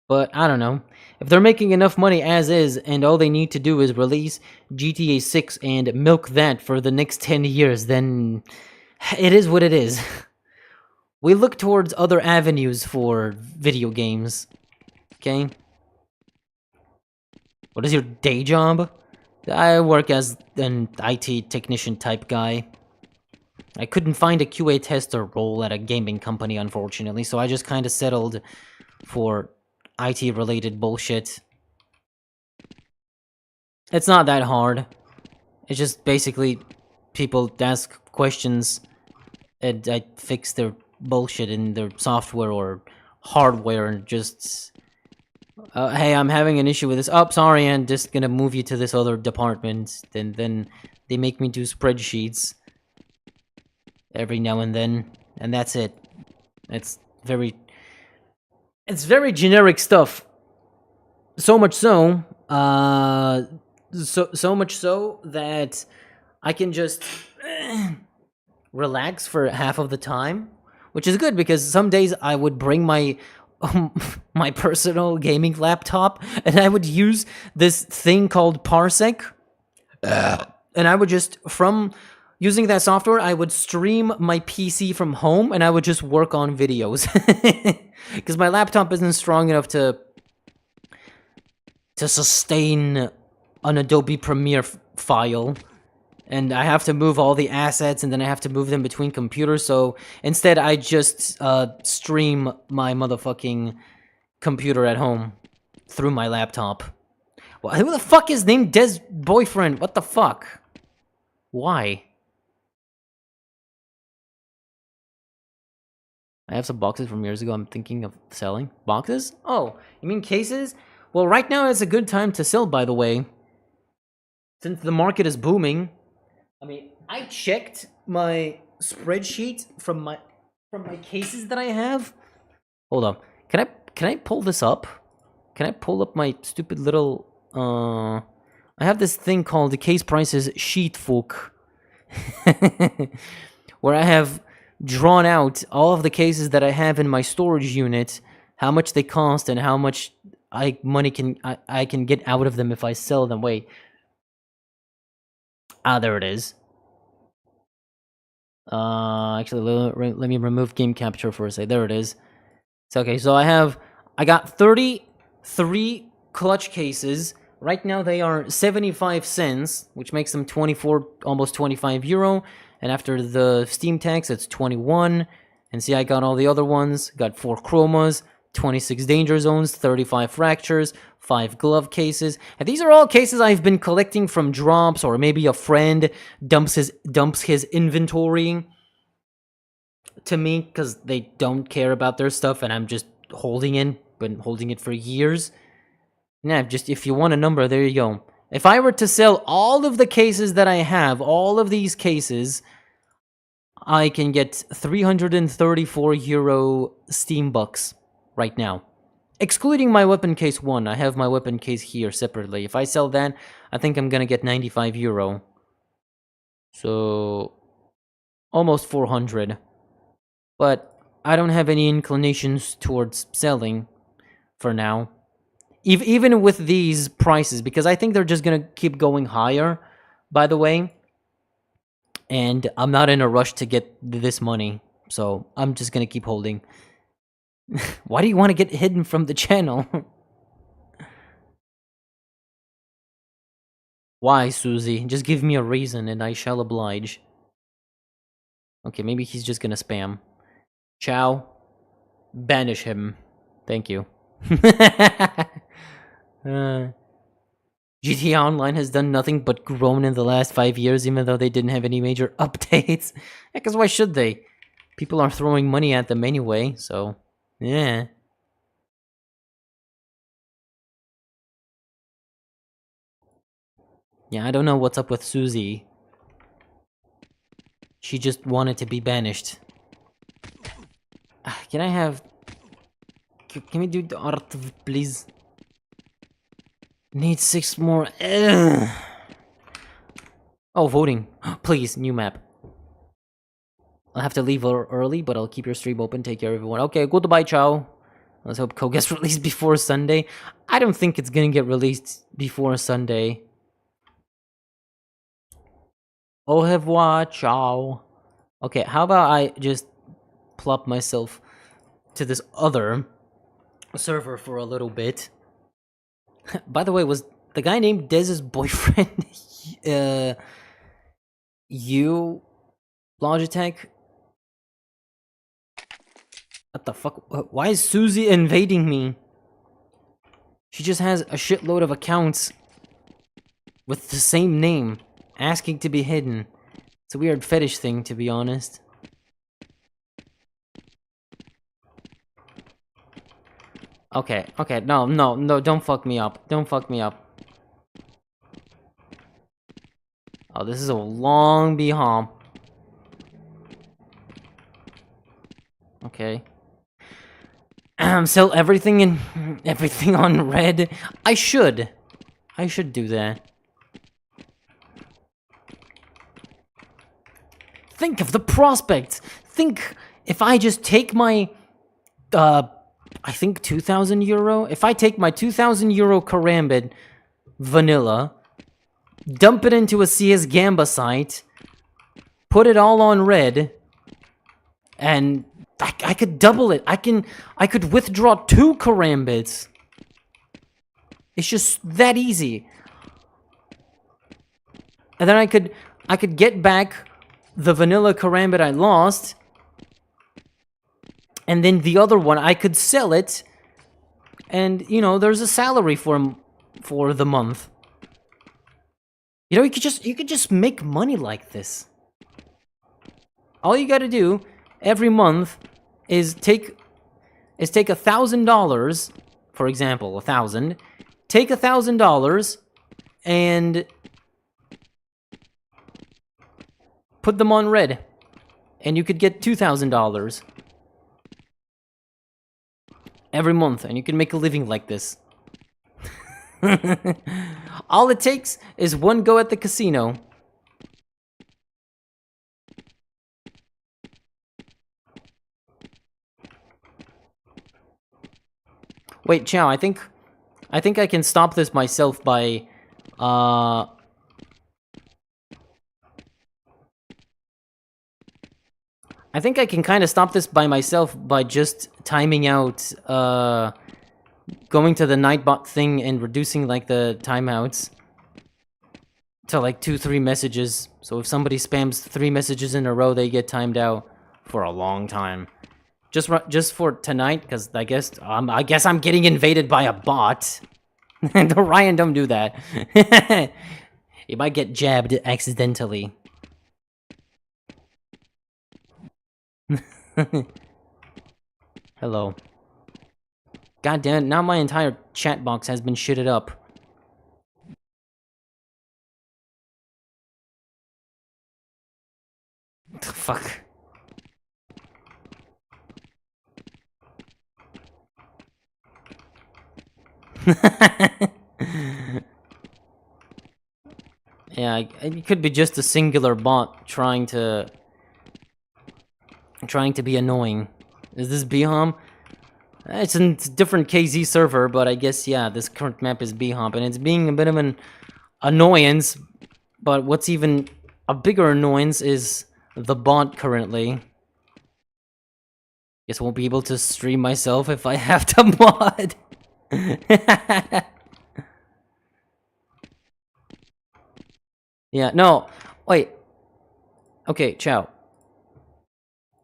But I don't know. If they're making enough money as is, and all they need to do is release GTA 6 and milk that for the next 10 years, then it is what it is. We look towards other avenues for video games. Okay? What is your day job? I work as an IT technician type guy. I couldn't find a QA tester role at a gaming company, unfortunately, so I just kind of settled for IT-related bullshit. It's not that hard. It's just basically people ask questions and I fix their bullshit in their software or hardware and just... hey, I'm having an issue with this. Oh, sorry, I'm just gonna move you to this other department. Then they make me do spreadsheets every now and then, and that's it. It's very generic stuff. So much so, so much so that I can just relax for half of the time, which is good because some days I would bring my my personal gaming laptop and I would use this thing called Parsec, and I would just, from using that software, I would stream my PC from home and I would just work on videos. Because my laptop isn't strong enough to sustain an Adobe Premiere file. And I have to move all the assets and then I have to move them between computers. So instead, I just stream my motherfucking computer at home through my laptop. Well, who the fuck is named Des Boyfriend? What the fuck? Why? I have some boxes from years ago I'm thinking of selling. Boxes? Oh, you mean cases? Well, right now is a good time to sell, by the way. Since the market is booming. I mean, I checked my spreadsheet from my cases that I have. Hold on. Can I pull this up? Can I pull up my stupid little I have this thing called the case prices sheetbook. Where I have drawn out all of the cases that I have in my storage unit, how much they cost and how much I can get out of them if I sell them. Wait. Ah, there it is. Actually, let me remove game capture for a second. There it is. It's okay. So I got 33 clutch cases. Right now they are 75 cents, which makes them 24, almost 25 euro. And after the Steam tax, it's 21. And see, I got all the other ones. Got 4 chromas, 26 danger zones, 35 fractures, 5 glove cases. And these are all cases I've been collecting from drops, or maybe a friend dumps his inventory to me because they don't care about their stuff, and I'm just holding it. Been holding it for years. Yeah, just if you want a number, there you go. If I were to sell all of the cases that I have, all of these cases, I can get 334 euro Steam bucks right now. Excluding my weapon case 1. I have my weapon case here separately. If I sell that, I think I'm gonna get 95 euro. So, almost 400. But I don't have any inclinations towards selling for now. Even with these prices, because I think they're just gonna keep going higher, by the way. And I'm not in a rush to get this money, so I'm just gonna keep holding. Why do you want to get hidden from the channel? Why, Susie? Just give me a reason and I shall oblige. Okay, maybe he's just gonna spam. Chow. Banish him. Thank you. GTA Online has done nothing but grown in the last 5 years, even though they didn't have any major updates. Yeah, because why should they? People are throwing money at them anyway, so... yeah. Yeah, I don't know what's up with Susie. She just wanted to be banished. Can I have... Can we do the art, please? Need 6 more... Ugh. Oh, voting. Please, new map. I'll have to leave early, but I'll keep your stream open. Take care, everyone. Okay, goodbye, ciao. Let's hope Code gets released before Sunday. I don't think it's gonna get released before Sunday. Au revoir, ciao. Okay, how about I just plop myself to this other server for a little bit. By the way, was the guy named Dez's boyfriend you, Logitech? What the fuck? Why is Susie invading me? She just has a shitload of accounts with the same name, asking to be hidden. It's a weird fetish thing, to be honest. Okay, no, don't fuck me up. Don't fuck me up. Oh, this is a long behom. Okay. Sell everything on red. I should do that. Think of the prospects. Think if I just take my, I think 2,000 euro. If I take my 2,000 euro Karambit vanilla, dump it into a CS Gamba site, put it all on red, and I could double it. I could withdraw 2 Karambits. It's just that easy. And then I could get back the vanilla Karambit I lost, and then the other one I could sell it, and you know there's a salary for the month. You know, you could just make money like this. All you gotta do every month is take $1,000, for example, 1,000. Take $1,000 and put them on red, and you could get $2,000 every month, and you can make a living like this. All it takes is one go at the casino. Wait, Chow, I think I can stop this myself by I think I can kind of stop this by myself by just timing out going to the Nightbot thing and reducing like the timeouts to like 2-3 messages. So if somebody spams 3 messages in a row, they get timed out for a long time. Just for tonight, because I guess I'm getting invaded by a bot. Ryan, don't do that. You might get jabbed accidentally. Hello. God damn it, now my entire chat box has been shitted up. Fuck. Yeah, it could be just a singular bot trying to be annoying. Is this Bhom? It's a different KZ server, but I guess, yeah, this current map is Bhom, and it's being a bit of an annoyance, but what's even a bigger annoyance is the bot currently. Guess I won't be able to stream myself if I have to mod. Yeah, no, wait. Okay, Chow.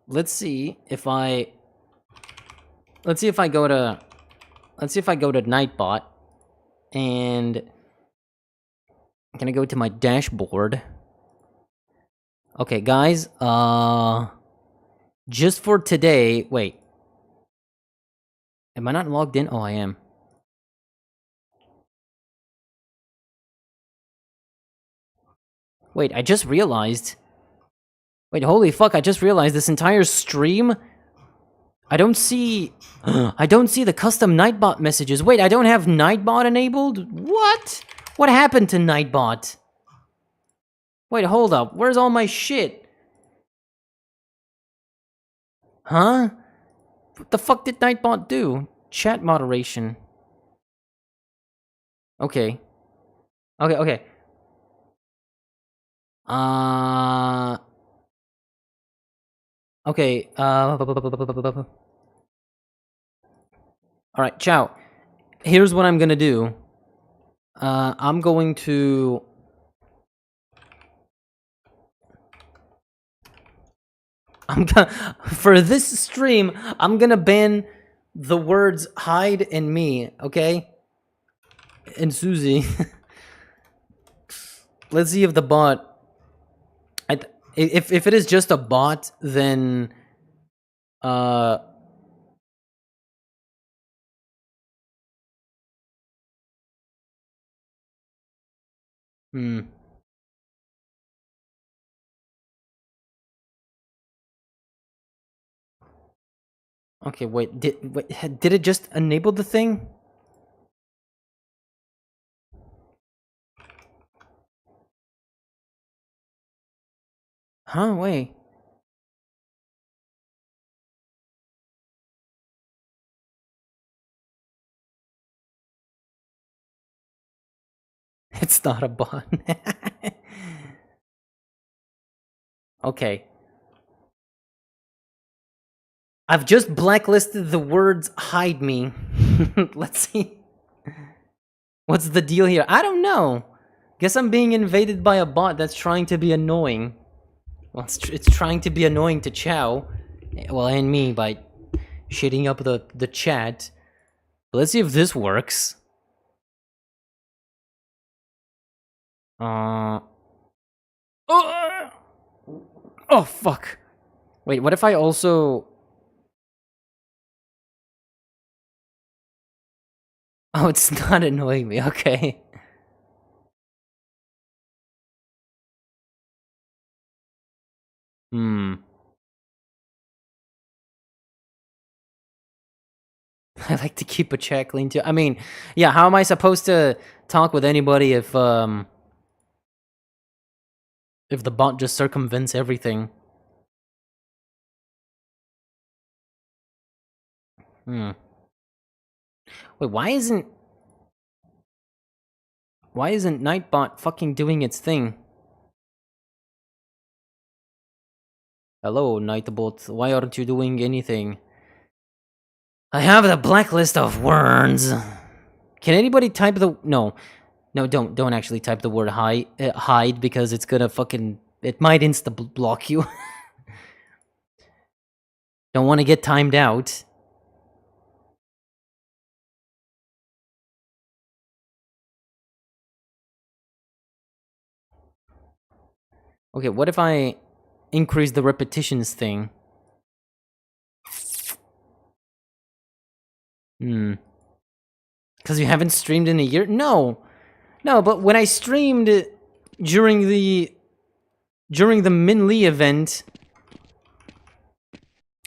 Let's see if I go to Nightbot, and can I go to my dashboard? Okay, guys, just for today, wait. Am I not logged in? Oh, I am. Wait, I just realized. Wait, holy fuck, I just realized this entire stream, I don't see the custom Nightbot messages. Wait, I don't have Nightbot enabled? What? What happened to Nightbot? Wait, hold up. Where's all my shit? Huh? What the fuck did Nightbot do? Chat moderation. Okay. Okay. Okay, alright, Chow. Here's what I'm gonna do. I'm going to... For this stream, I'm gonna ban the words hide and me, okay? And Susie. Let's see if the bot... If it is just a bot, then... Okay, wait, did it just enable the thing? Huh, wait. It's not a bot. Okay. I've just blacklisted the words hide me. Let's see. What's the deal here? I don't know. Guess I'm being invaded by a bot that's trying to be annoying. Well, it's trying to be annoying to Chow. Well, and me by shitting up the chat. Let's see if this works. Oh, fuck. Wait, what if I also... Oh, it's not annoying me, okay. I like to keep a chat clean too. I mean, yeah, how am I supposed to talk with anybody if the bot just circumvents everything? Wait, why isn't Nightbot fucking doing its thing? Hello, Nightbot. Why aren't you doing anything? I have the blacklist of words. Can anybody type the... No, don't actually type the word hide because it's gonna fucking... It might insta-block you. Don't want to get timed out. Okay, what if I increase the repetitions thing? Because you haven't streamed in a year? No. No, but when I streamed during the Min Lee event,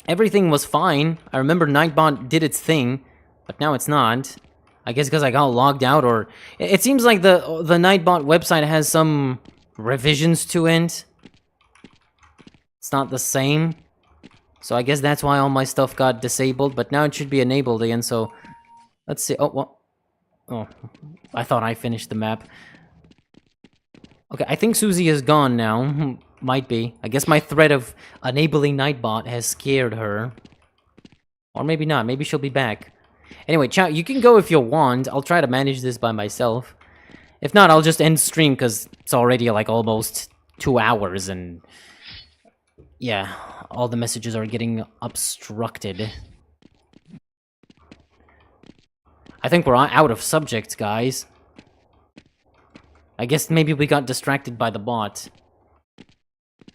everything was fine. I remember Nightbot did its thing, but now it's not. I guess because I got logged out, or it seems like the Nightbot website has some revisions to it. It's not the same. So I guess that's why all my stuff got disabled, but now it should be enabled again, so let's see. Oh, what? Oh, I thought I finished the map. Okay, I think Susie is gone now. Might be. I guess my threat of enabling Nightbot has scared her. Or maybe not. Maybe she'll be back. Anyway, chat, you can go if you want. I'll try to manage this by myself. If not, I'll just end stream because it's already like almost 2 hours and... yeah, all the messages are getting obstructed. I think we're out of subjects, guys. I guess maybe we got distracted by the bot.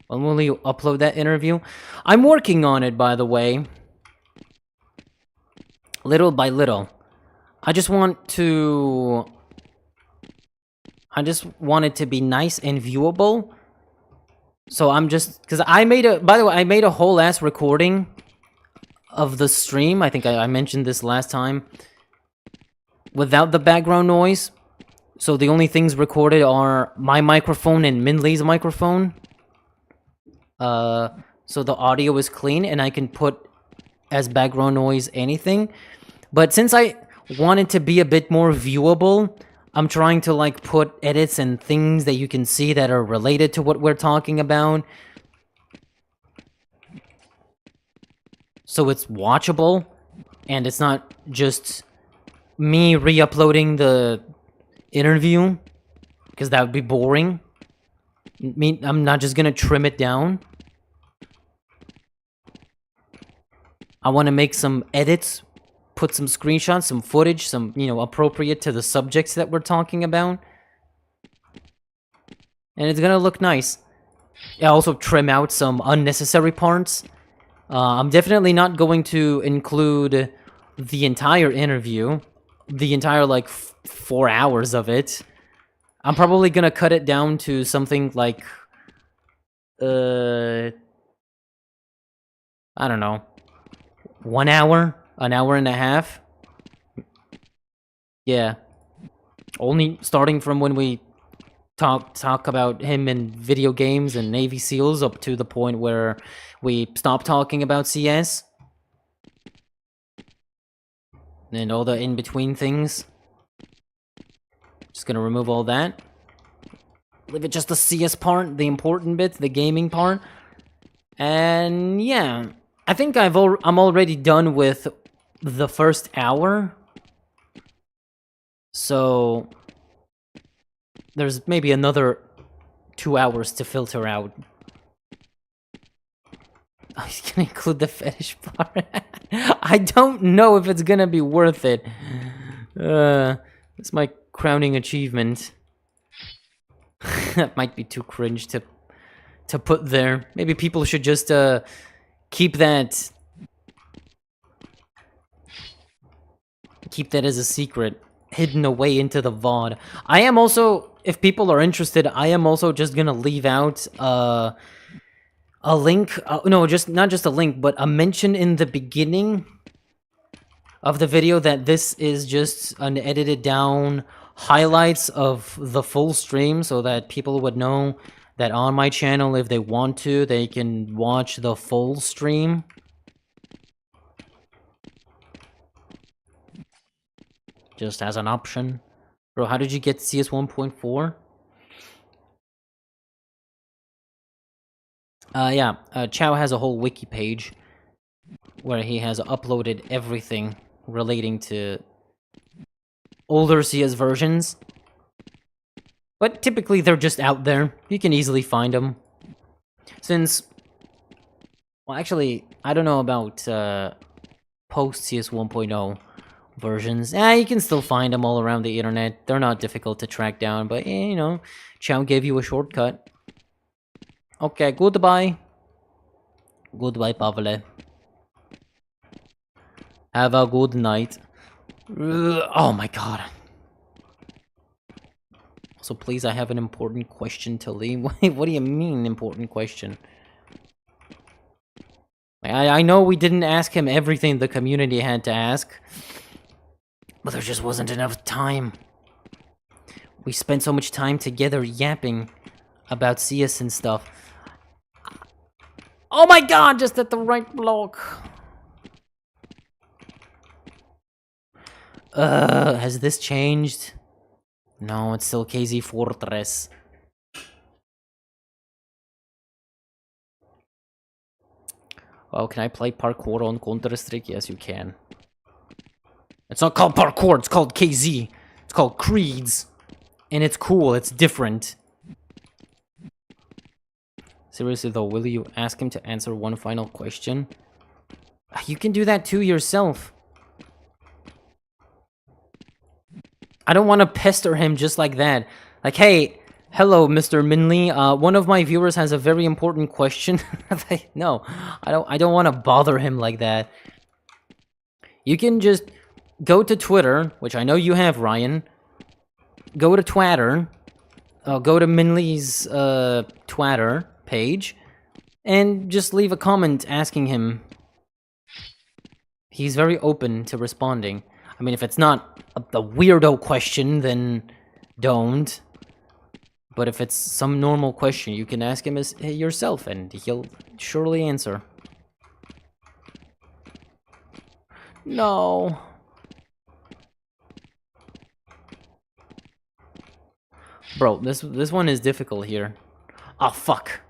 When will you upload that interview? I'm working on it, by the way. Little by little. I just want it to be nice and viewable. So I'm just... because I made a... by the way, I made a whole ass recording of the stream. I think I mentioned this last time. Without the background noise. So the only things recorded are my microphone and Min Lee's microphone. So the audio is clean and I can put as background noise anything. But since I want it to be a bit more viewable, I'm trying to like put edits and things that you can see that are related to what we're talking about. So it's watchable and it's not just me re-uploading the interview, because that would be boring. I'm not just gonna trim it down. I want to make some edits, put some screenshots, some footage, some, you know, appropriate to the subjects that we're talking about. And it's gonna look nice. I also trim out some unnecessary parts. I'm definitely not going to include the entire interview. The entire, like, 4 hours of it. I'm probably gonna cut it down to something like... I don't know. 1 hour? An hour and a half? Yeah. Only starting from when we talk about him in video games and Navy SEALs up to the point where we stop talking about CS. And all the in-between things. Just gonna remove all that. Leave it just the CS part, the important bit, the gaming part. And yeah, I think I'm already done with the first hour. So there's maybe another 2 hours to filter out. I was gonna include the fetish part. I don't know if it's gonna be worth it. It's my crowning achievement. That might be too cringe to put there. Maybe people should just keep that as a secret, hidden away into the VOD. I am also, if people are interested, I am also just gonna leave out a link, no, not just a link, but a mention in the beginning of the video that this is just an edited down highlights of the full stream, so that people would know that on my channel, if they want to, they can watch the full stream. Just as an option. Bro, how did you get CS 1.4? Yeah, Chow has a whole wiki page where he has uploaded everything relating to older CS versions. But typically they're just out there. You can easily find them. Since... well, actually, I don't know about post-CS 1.0 versions. You can still find them all around the internet. They're not difficult to track down, but, you know, Chow gave you a shortcut. Okay, goodbye. Goodbye, Pavle. Have a good night. Oh my god. So please, I have an important question to leave. Wait, what do you mean, important question? I know we didn't ask him everything the community had to ask, but there just wasn't enough time. We spent so much time together yapping about CS and stuff. Oh my god, just at the right block. Has this changed? No, it's still KZ Fortress. Oh, can I play parkour on Counter-Strike? Yes, you can. It's not called parkour, it's called KZ. It's called Creeds. And it's cool, it's different. Seriously though, will you ask him to answer one final question? You can do that too yourself. I don't want to pester him just like that. Like, hey, hello, Mr. Minley. One of my viewers has a very important question. No, I don't want to bother him like that. You can just go to Twitter, which I know you have, Ryan. Go to Twitter. Go to Minley's Twitter page, and just leave a comment asking him. He's very open to responding. I mean, if it's not a weirdo question, then don't. But if it's some normal question, you can ask him yourself, and he'll surely answer. No. Bro, this one is difficult here. Oh, fuck.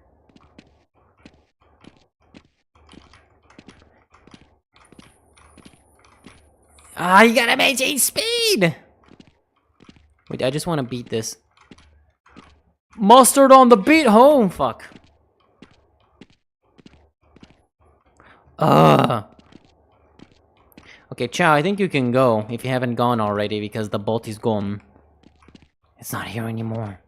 Ah, you gotta maintain speed! Wait, I just want to beat this. Mustard on the beat home! Fuck. Okay, Chow, I think you can go, if you haven't gone already, because the boat is gone. It's not here anymore.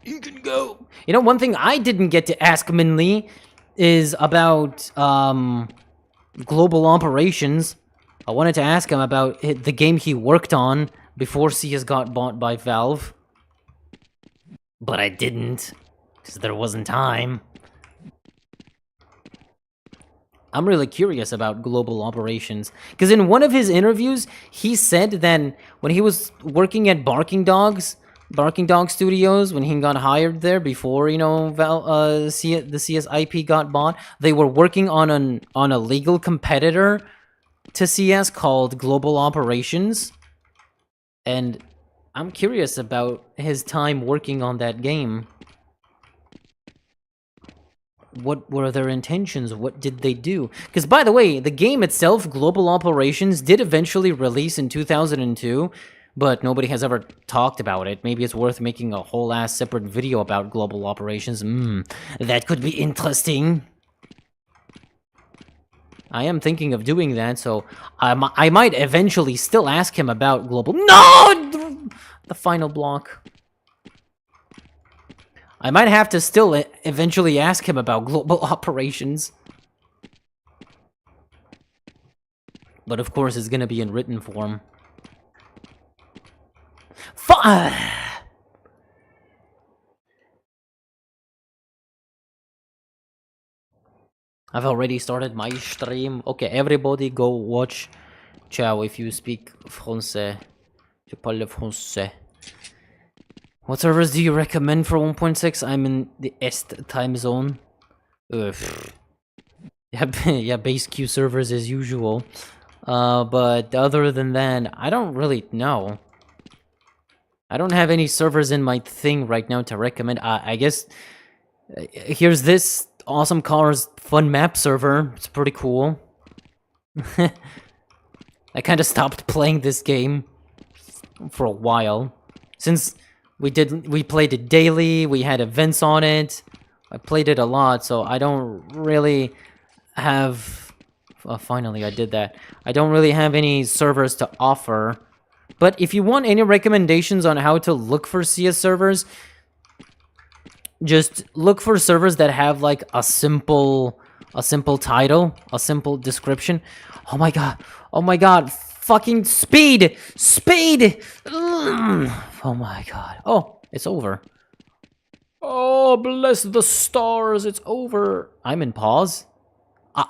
You can go! You know, one thing I didn't get to ask Minli is about, global operations. I wanted to ask him about the game he worked on before CS got bought by Valve. But I didn't, because there wasn't time. I'm really curious about global operations, because in one of his interviews, he said that when he was working at Barking Dog Studios, when he got hired there before, you know, the CS IP got bought, they were working on a legal competitor to CS called Global Operations, and I'm curious about his time working on that game. What were their intentions? What did they do? Because, by the way, the game itself, Global Operations, did eventually release in 2002, but nobody has ever talked about it. Maybe it's worth making a whole-ass separate video about Global Operations. That could be interesting. I am thinking of doing that, so I might eventually still ask him about Global... No! The final block. I might have to still eventually ask him about global operations. But of course, it's gonna be in written form. I've already started my stream. Okay, everybody go watch Ciao if you speak français. Je parle français. What servers do you recommend for 1.6? I'm in the Est time zone. Yeah, base queue servers as usual. But other than that, I don't really know. I don't have any servers in my thing right now to recommend. I guess here's this awesome cars fun map server. It's pretty cool. I kind of stopped playing this game for a while since we played it daily. We had events on it. I played it a lot, so I don't really have. Finally, I did that. I don't really have any servers to offer. But if you want any recommendations on how to look for CS servers, just look for servers that have like a simple title, a simple description. Oh my god, fucking speed! Oh my god. Oh, it's over. Oh, bless the stars, it's over. I'm in pause.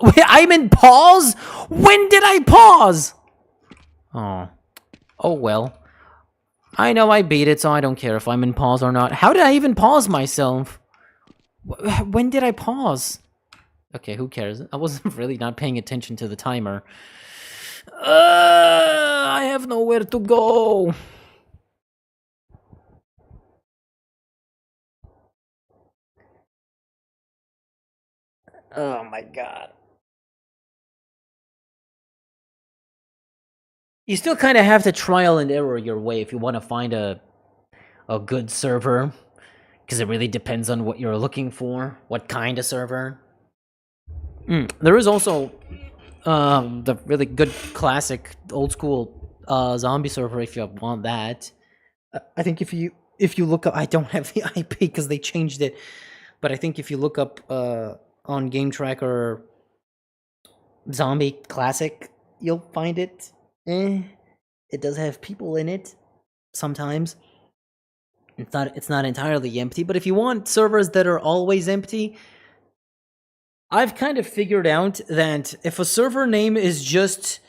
Wait, I'm in pause? When did I pause? Oh. Oh well. I know I beat it, so I don't care if I'm in pause or not. How did I even pause myself? When did I pause? Okay, who cares? I wasn't really not paying attention to the timer. I have nowhere to go. Oh my god. You still kind of have to trial and error your way if you want to find a good server, because it really depends on what you're looking for, what kind of server. There is also the really good classic old school zombie server if you want that. I think if you look up, I don't have the IP because they changed it, but I think if you look up on Game Tracker Zombie Classic, you'll find it. It does have people in it sometimes. It's not entirely empty, but if you want servers that are always empty, I've kind of figured out that if a server name is just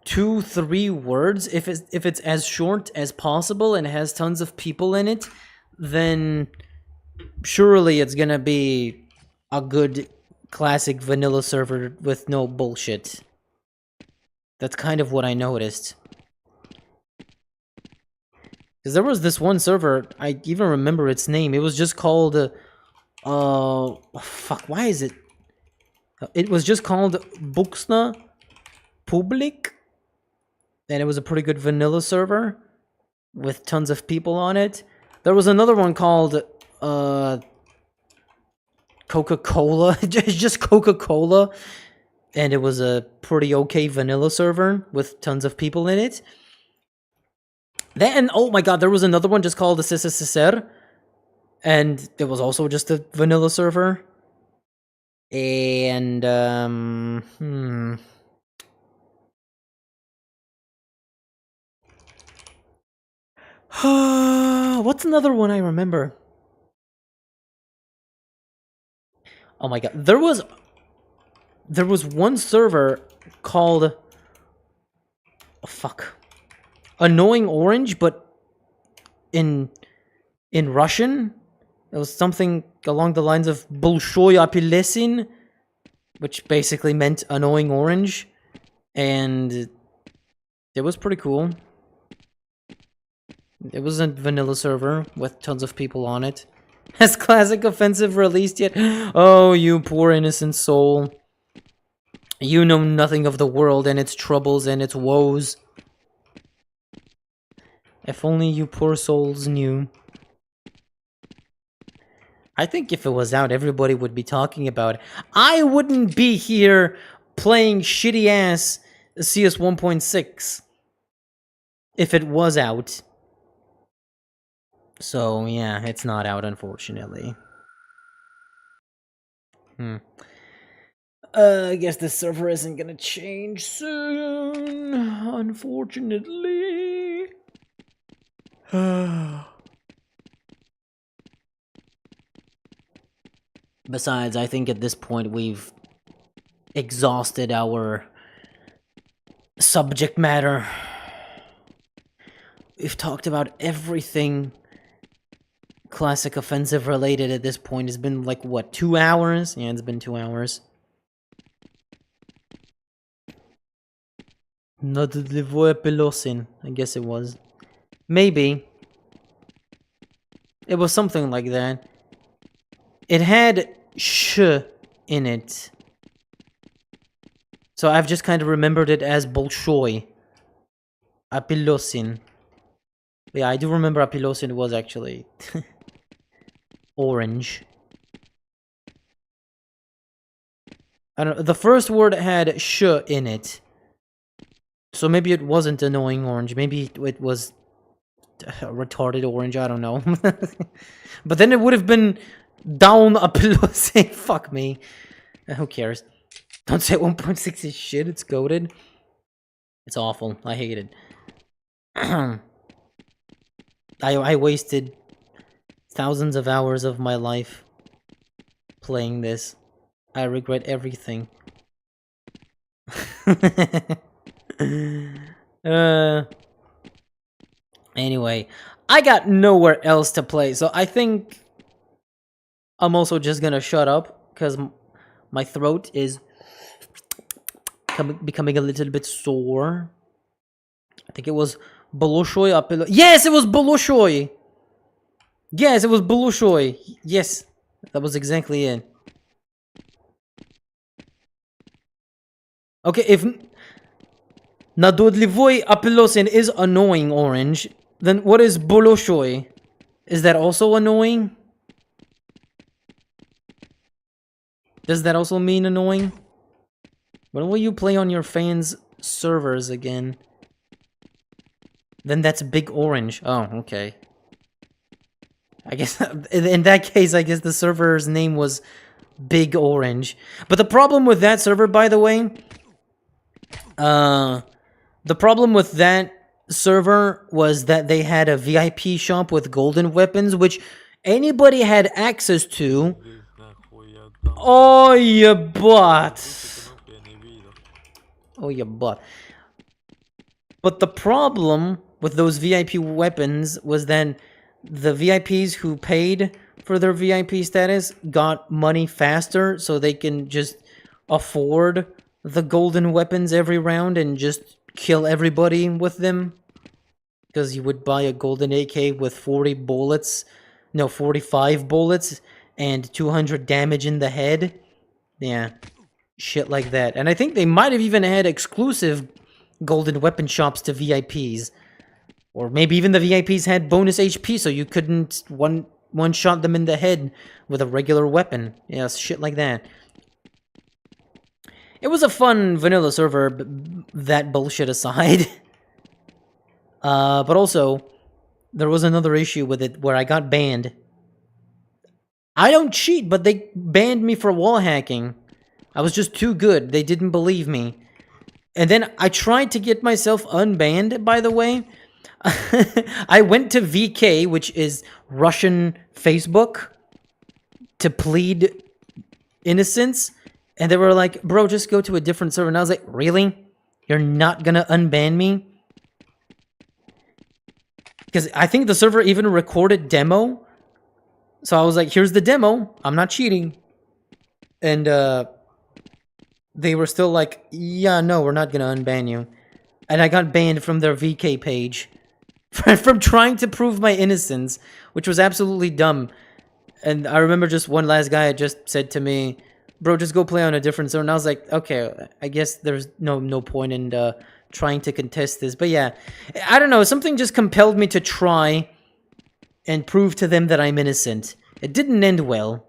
2-3 words, if it's as short as possible and has tons of people in it, then surely it's gonna be a good classic vanilla server with no bullshit. That's kind of what I noticed. Because there was this one server, I even remember its name. It was just called, fuck, why is it? It was just called Buxna Public. And it was a pretty good vanilla server with tons of people on it. There was another one called, Coca-Cola. Just Coca-Cola. And it was a pretty okay vanilla server with tons of people in it. Then, oh my god, there was another one just called the SSSR. And it was also just a vanilla server. And, what's another one I remember? Oh my god, there was one server called, oh fuck, Annoying Orange, but in Russian. It was something along the lines of Bolshoy Apilesin, which basically meant annoying orange, and it was pretty cool. It was a vanilla server with tons of people on it. Has Classic Offensive released yet? Oh, you poor innocent soul. You know nothing of the world and its troubles and its woes. If only you poor souls knew. I think if it was out, everybody would be talking about it. I wouldn't be here playing shitty-ass CS 1.6 if it was out. So, yeah, it's not out, unfortunately. I guess the server isn't gonna change soon, unfortunately. Besides, I think at this point we've exhausted our subject matter. We've talked about everything Classic Offensive related at this point. It's been like, what, 2 hours? Yeah, it's been 2 hours. Not the voie Pelosin, I guess it was. Maybe. It was something like that. It had sh in it. So I've just kind of remembered it as Bolshoi. Apilosin. Yeah, I do remember Apilosin was actually orange. I don't know. The first word had sh in it. So maybe it wasn't annoying orange. Maybe it was retarded orange. I don't know. But then it would have been Down a pillow. Say fuck me. Who cares? Don't say 1.6 is shit. It's goated. It's awful. I hate it. I wasted thousands of hours of my life playing this. I regret everything. Anyway, I got nowhere else to play, so I think I'm also just gonna shut up because my throat is becoming a little bit sore. I think it was Boloshoy Apelo. Yes, it was Boloshoy. Yes, it was Boloshoy. Yes, that was exactly it. Okay, if Nadodlivoy Apelosin is annoying, Orange, then what is Boloshoy? Is that also annoying? Does that also mean annoying? When will you play on your fans' servers again? Then that's Big Orange. Oh, okay. I guess, in that case, I guess the server's name was Big Orange. But the problem with that server, by the way... the problem with that server was that they had a VIP shop with golden weapons, which anybody had access to. Oh, you butt. Oh, you butt. But the problem with those VIP weapons was then the VIPs who paid for their VIP status got money faster, so they can just afford the golden weapons every round and just kill everybody with them. Because you would buy a golden AK with 40 bullets, no, 45 bullets and 200 damage in the head. Yeah, shit like that. And I think they might have even had exclusive golden weapon shops to VIPs. Or maybe even the VIPs had bonus HP, so you couldn't one-shot them in the head with a regular weapon. Yeah, shit like that. It was a fun vanilla server, but that bullshit aside. But also, there was another issue with it where I got banned. I don't cheat, but they banned me for wall hacking. I was just too good. They didn't believe me. And then I tried to get myself unbanned, by the way. I went to VK, which is Russian Facebook, to plead innocence. And they were like, bro, just go to a different server. And I was like, really? You're not gonna unban me? Because I think the server even recorded demo. So I was like, here's the demo. I'm not cheating. And they were still like, yeah, no, we're not gonna unban you. And I got banned from their VK page. From trying to prove my innocence, which was absolutely dumb. And I remember just one last guy had just said to me, bro, just go play on a different server. And I was like, okay, I guess there's no point in trying to contest this. But yeah, I don't know, something just compelled me to try and prove to them that I'm innocent. It didn't end well.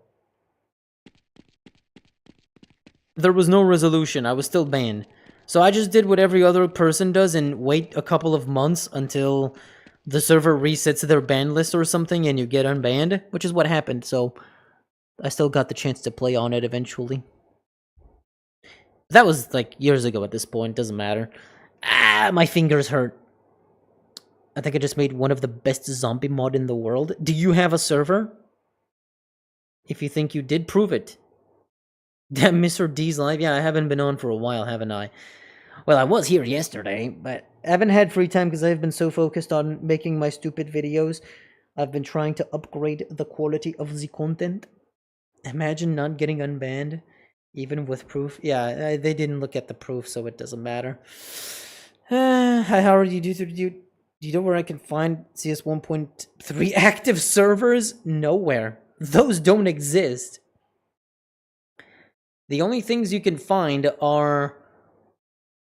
There was no resolution. I was still banned. So I just did what every other person does and wait a couple of months until the server resets their ban list or something and you get unbanned, which is what happened. So I still got the chance to play on it eventually. That was like years ago at this point. Doesn't matter. Ah, my fingers hurt. I think I just made one of the best zombie mod in the world. Do you have a server? If you think you did, prove it. Damn, Mr. D's live? Yeah, I haven't been on for a while, haven't I? Well, I was here yesterday, but I haven't had free time because I've been so focused on making my stupid videos. I've been trying to upgrade the quality of the content. Imagine not getting unbanned, even with proof. Yeah, they didn't look at the proof, so it doesn't matter. How are you? Do you know where I can find CS 1.3 active servers? Nowhere. Those don't exist. The only things you can find are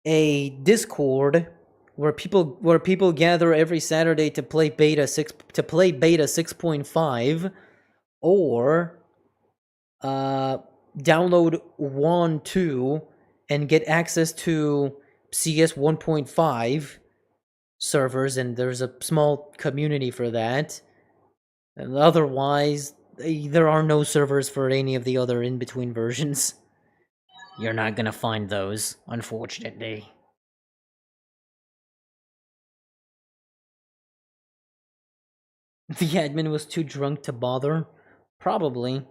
a Discord where people gather every Saturday to play beta 6.5, or download WAN 2 and get access to CS 1.5 servers, and there's a small community for that. And otherwise, there are no servers for any of the other in-between versions. You're not gonna find those, unfortunately. The admin was too drunk to bother? Probably.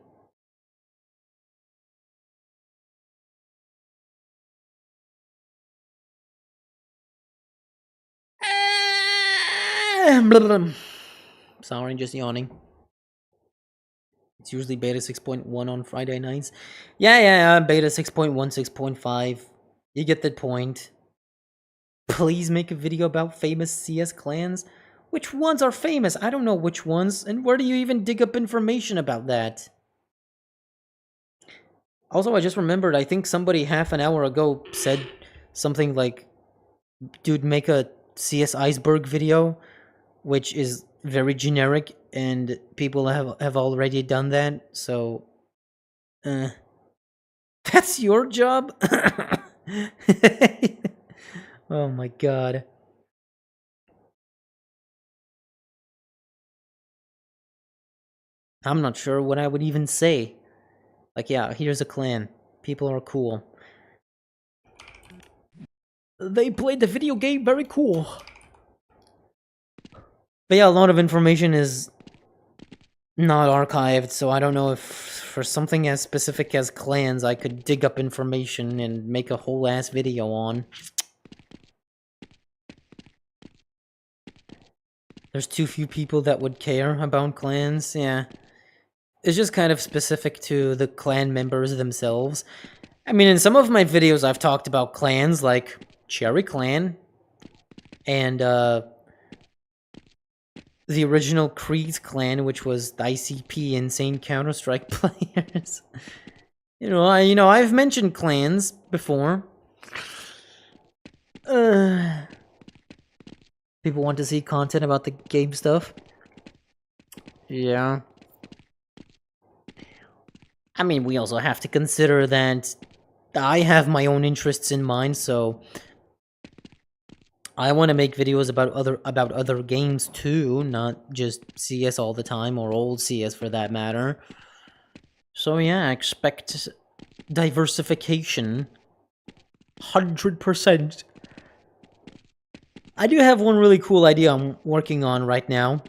Sorry, just yawning. It's usually beta 6.1 on Friday nights. Yeah, beta 6.1, 6.5. You get the point. Please make a video about famous CS clans. Which ones are famous? I don't know which ones, and where do you even dig up information about that? Also, I just remembered, I think somebody half an hour ago said something like, dude, make a CS Iceberg video, which is very generic, and people have already done that, so... That's your job? Oh my god. I'm not sure what I would even say. Like, yeah, here's a clan. People are cool. They played the video game very cool. But yeah, a lot of information is not archived, so I don't know if for something as specific as clans I could dig up information and make a whole ass video on. There's too few people that would care about clans, yeah. It's just kind of specific to the clan members themselves. I mean, in some of my videos I've talked about clans like Cherry Clan and the original Creed clan, which was the ICP Insane Counter-Strike players. I've mentioned clans before. People want to see content about the game stuff. Yeah. I mean, we also have to consider that I have my own interests in mind, so I want to make videos about other games too, not just CS all the time, or old CS for that matter. So yeah, expect diversification. 100%. I do have one really cool idea I'm working on right now.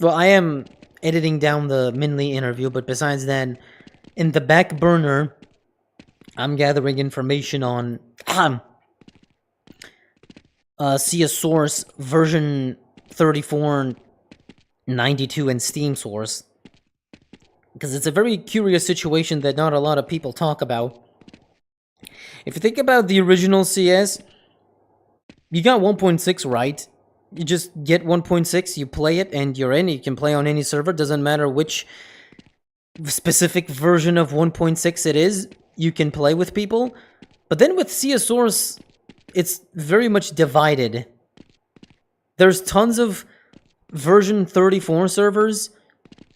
Well, I am editing down the Minley interview, but besides that, in the back burner, I'm gathering information on CS Source version 34.92 and Steam Source. Because it's a very curious situation that not a lot of people talk about. If you think about the original CS, you got 1.6 right. You just get 1.6, you play it, and you're in. You can play on any server, doesn't matter which specific version of 1.6 it is, you can play with people. But then with CS Source, it's very much divided. There's tons of version 34 servers,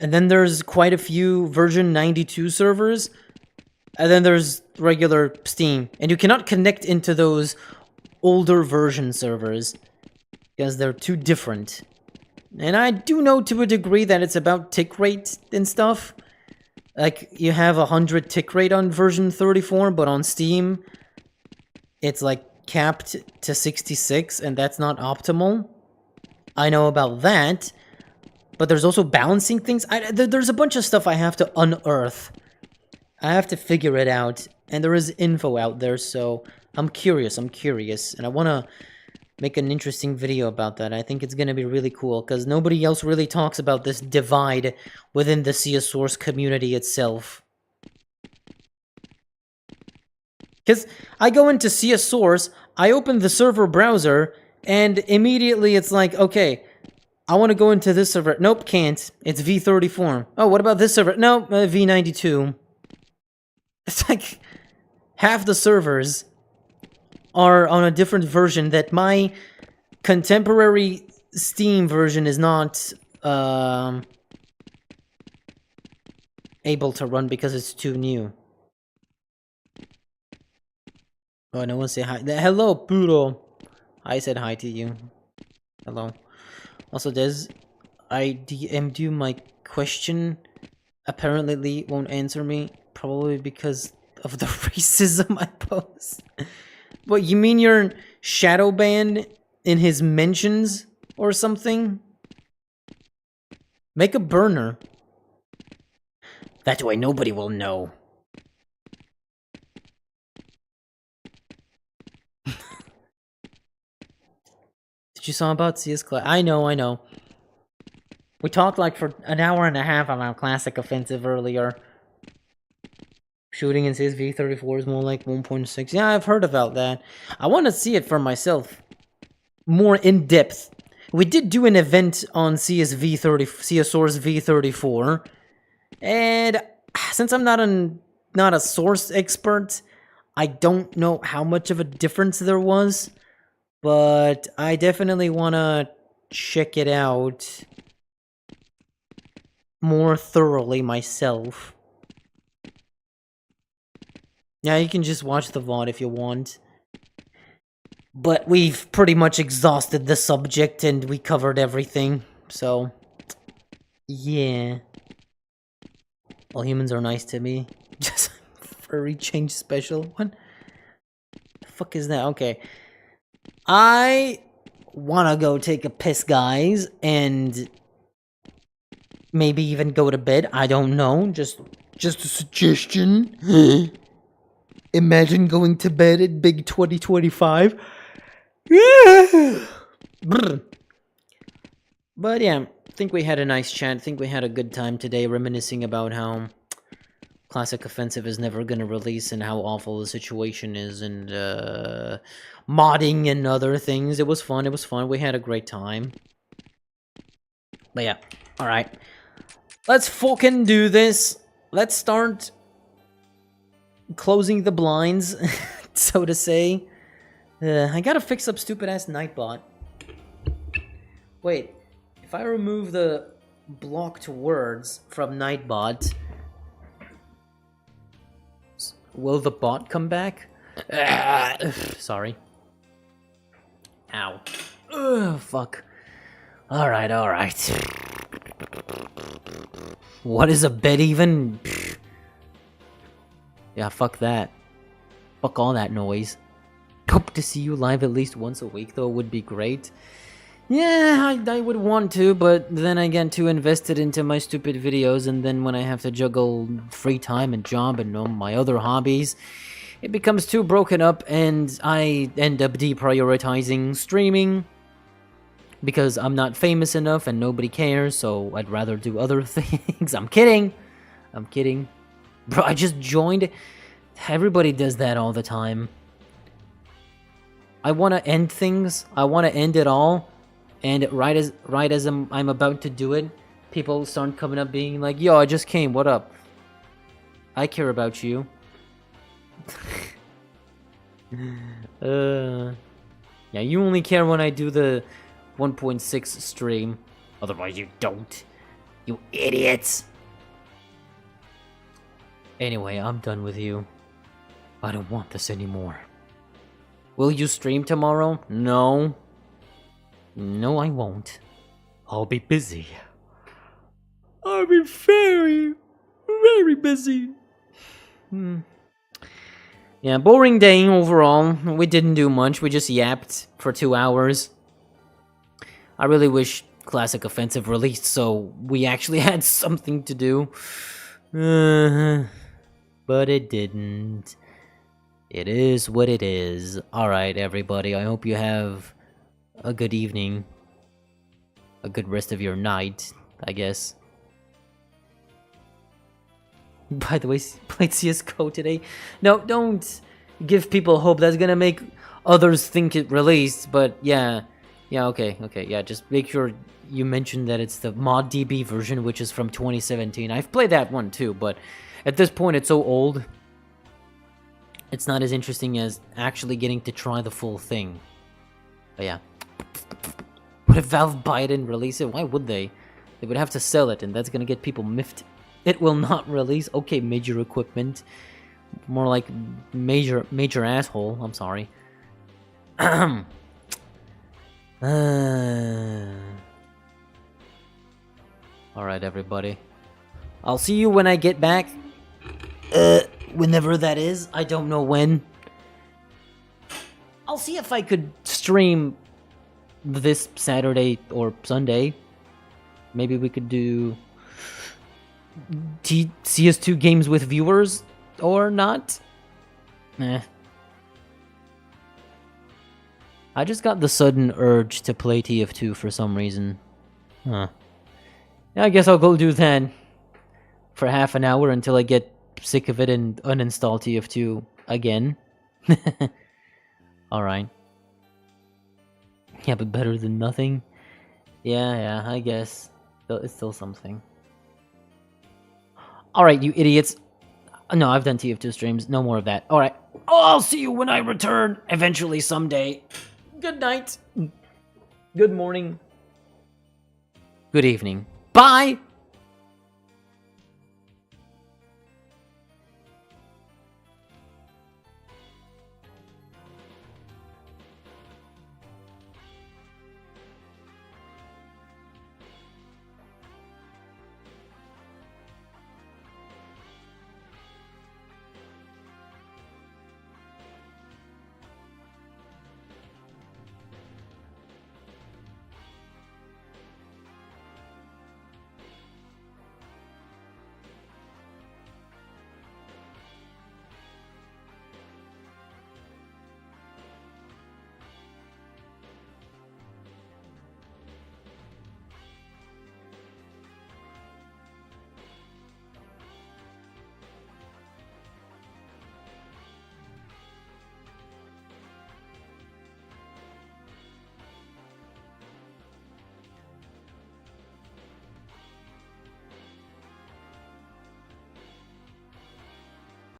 and then there's quite a few version 92 servers, and then there's regular Steam. And you cannot connect into those older version servers, because they're too different. And I do know to a degree that it's about tick rate and stuff. Like, you have 100 tick rate on version 34, but on Steam, it's like capped to 66, and that's not optimal. I know about that, but there's also balancing things. There's a bunch of stuff I have to unearth. I have to figure it out, and there is info out there, so I'm curious, and I want to make an interesting video about that. I think it's going to be really cool, because nobody else really talks about this divide within the CS Source community itself. Because I go into CS Source, I open the server browser, and immediately it's like, okay, I want to go into this server. Nope, can't. It's V34. Oh, what about this server? Nope, V92. It's like half the servers are on a different version that my contemporary Steam version is not able to run because it's too new. Oh, no one say hi. Hello, Puro. I said hi to you. Hello. Also, I DM'd you my question apparently won't answer me, probably because of the racism I post. What, you mean you're shadow banned in his mentions or something? Make a burner. That way nobody will know. Did you saw about CS class? I know. We talked like for an hour and a half about classic offensive earlier. Shooting in CSV 34 is more like 1.6. Yeah, I've heard about that. I want to see it for myself. More in depth. We did do an event on CSSource V34. And since I'm not a source expert, I don't know how much of a difference there was. But I definitely want to check it out more thoroughly myself. Yeah, you can just watch the VOD if you want. But we've pretty much exhausted the subject and we covered everything, so... yeah. All humans are nice to me. Just furry change special. What the fuck is that? Okay. I wanna go take a piss, guys, and maybe even go to bed. I don't know. Just a suggestion. Imagine going to bed at big 2025. But yeah, I think we had a nice chat. I think we had a good time today reminiscing about how Classic Offensive is never going to release and how awful the situation is, and modding and other things. It was fun. We had a great time. But yeah, alright. Let's fucking do this. Let's start closing the blinds, so to say. I gotta fix up stupid-ass Nightbot. Wait, if I remove the blocked words from Nightbot, will the bot come back? Sorry. Ow. Ugh, fuck. Alright. What is a bed even? Yeah, fuck that. Fuck all that noise. Hope to see you live at least once a week, though, would be great. Yeah, I would want to, but then I get too invested into my stupid videos, and then when I have to juggle free time and job and my other hobbies, it becomes too broken up, and I end up deprioritizing streaming, because I'm not famous enough and nobody cares, so I'd rather do other things. I'm kidding. Bro, I just joined. Everybody does that all the time. I want to end things. I want to end it all. And right as I'm about to do it, people start coming up being like, yo, I just came, what up? I care about you. Yeah, you only care when I do the 1.6 stream. Otherwise you don't. You idiots. Anyway, I'm done with you. I don't want this anymore. Will you stream tomorrow? No. No, I won't. I'll be busy. I'll be very, very busy. Yeah, boring day overall. We didn't do much. We just yapped for 2 hours. I really wish Classic Offensive released so we actually had something to do. But it didn't. It is what it is. Alright, everybody. I hope you have a good evening. A good rest of your night, I guess. By the way, played CSGO today. No, don't give people hope. That's gonna make others think it released, but yeah. Yeah, okay, yeah, just make sure you mention that it's the ModDB version, which is from 2017. I've played that one too, but at this point it's so old. It's not as interesting as actually getting to try the full thing. But yeah. What if Valve buy it and release it? Why would they? They would have to sell it, and that's gonna get people miffed. It will not release. Okay, major equipment. More like major asshole. I'm sorry. Alright, everybody. I'll see you when I get back. Whenever that is. I don't know when. I'll see if I could stream this Saturday or Sunday. Maybe we could do CS2 games with viewers or not. I just got the sudden urge to play TF2 for some reason. Yeah, I guess I'll go do that for half an hour until I get sick of it and uninstall TF2 again. Alright. Yeah, but better than nothing. Yeah, I guess. It's still something. Alright, you idiots. No, I've done TF2 streams. No more of that. Alright. Oh, I'll see you when I return. Eventually, someday. Good night. Good morning. Good evening. Bye!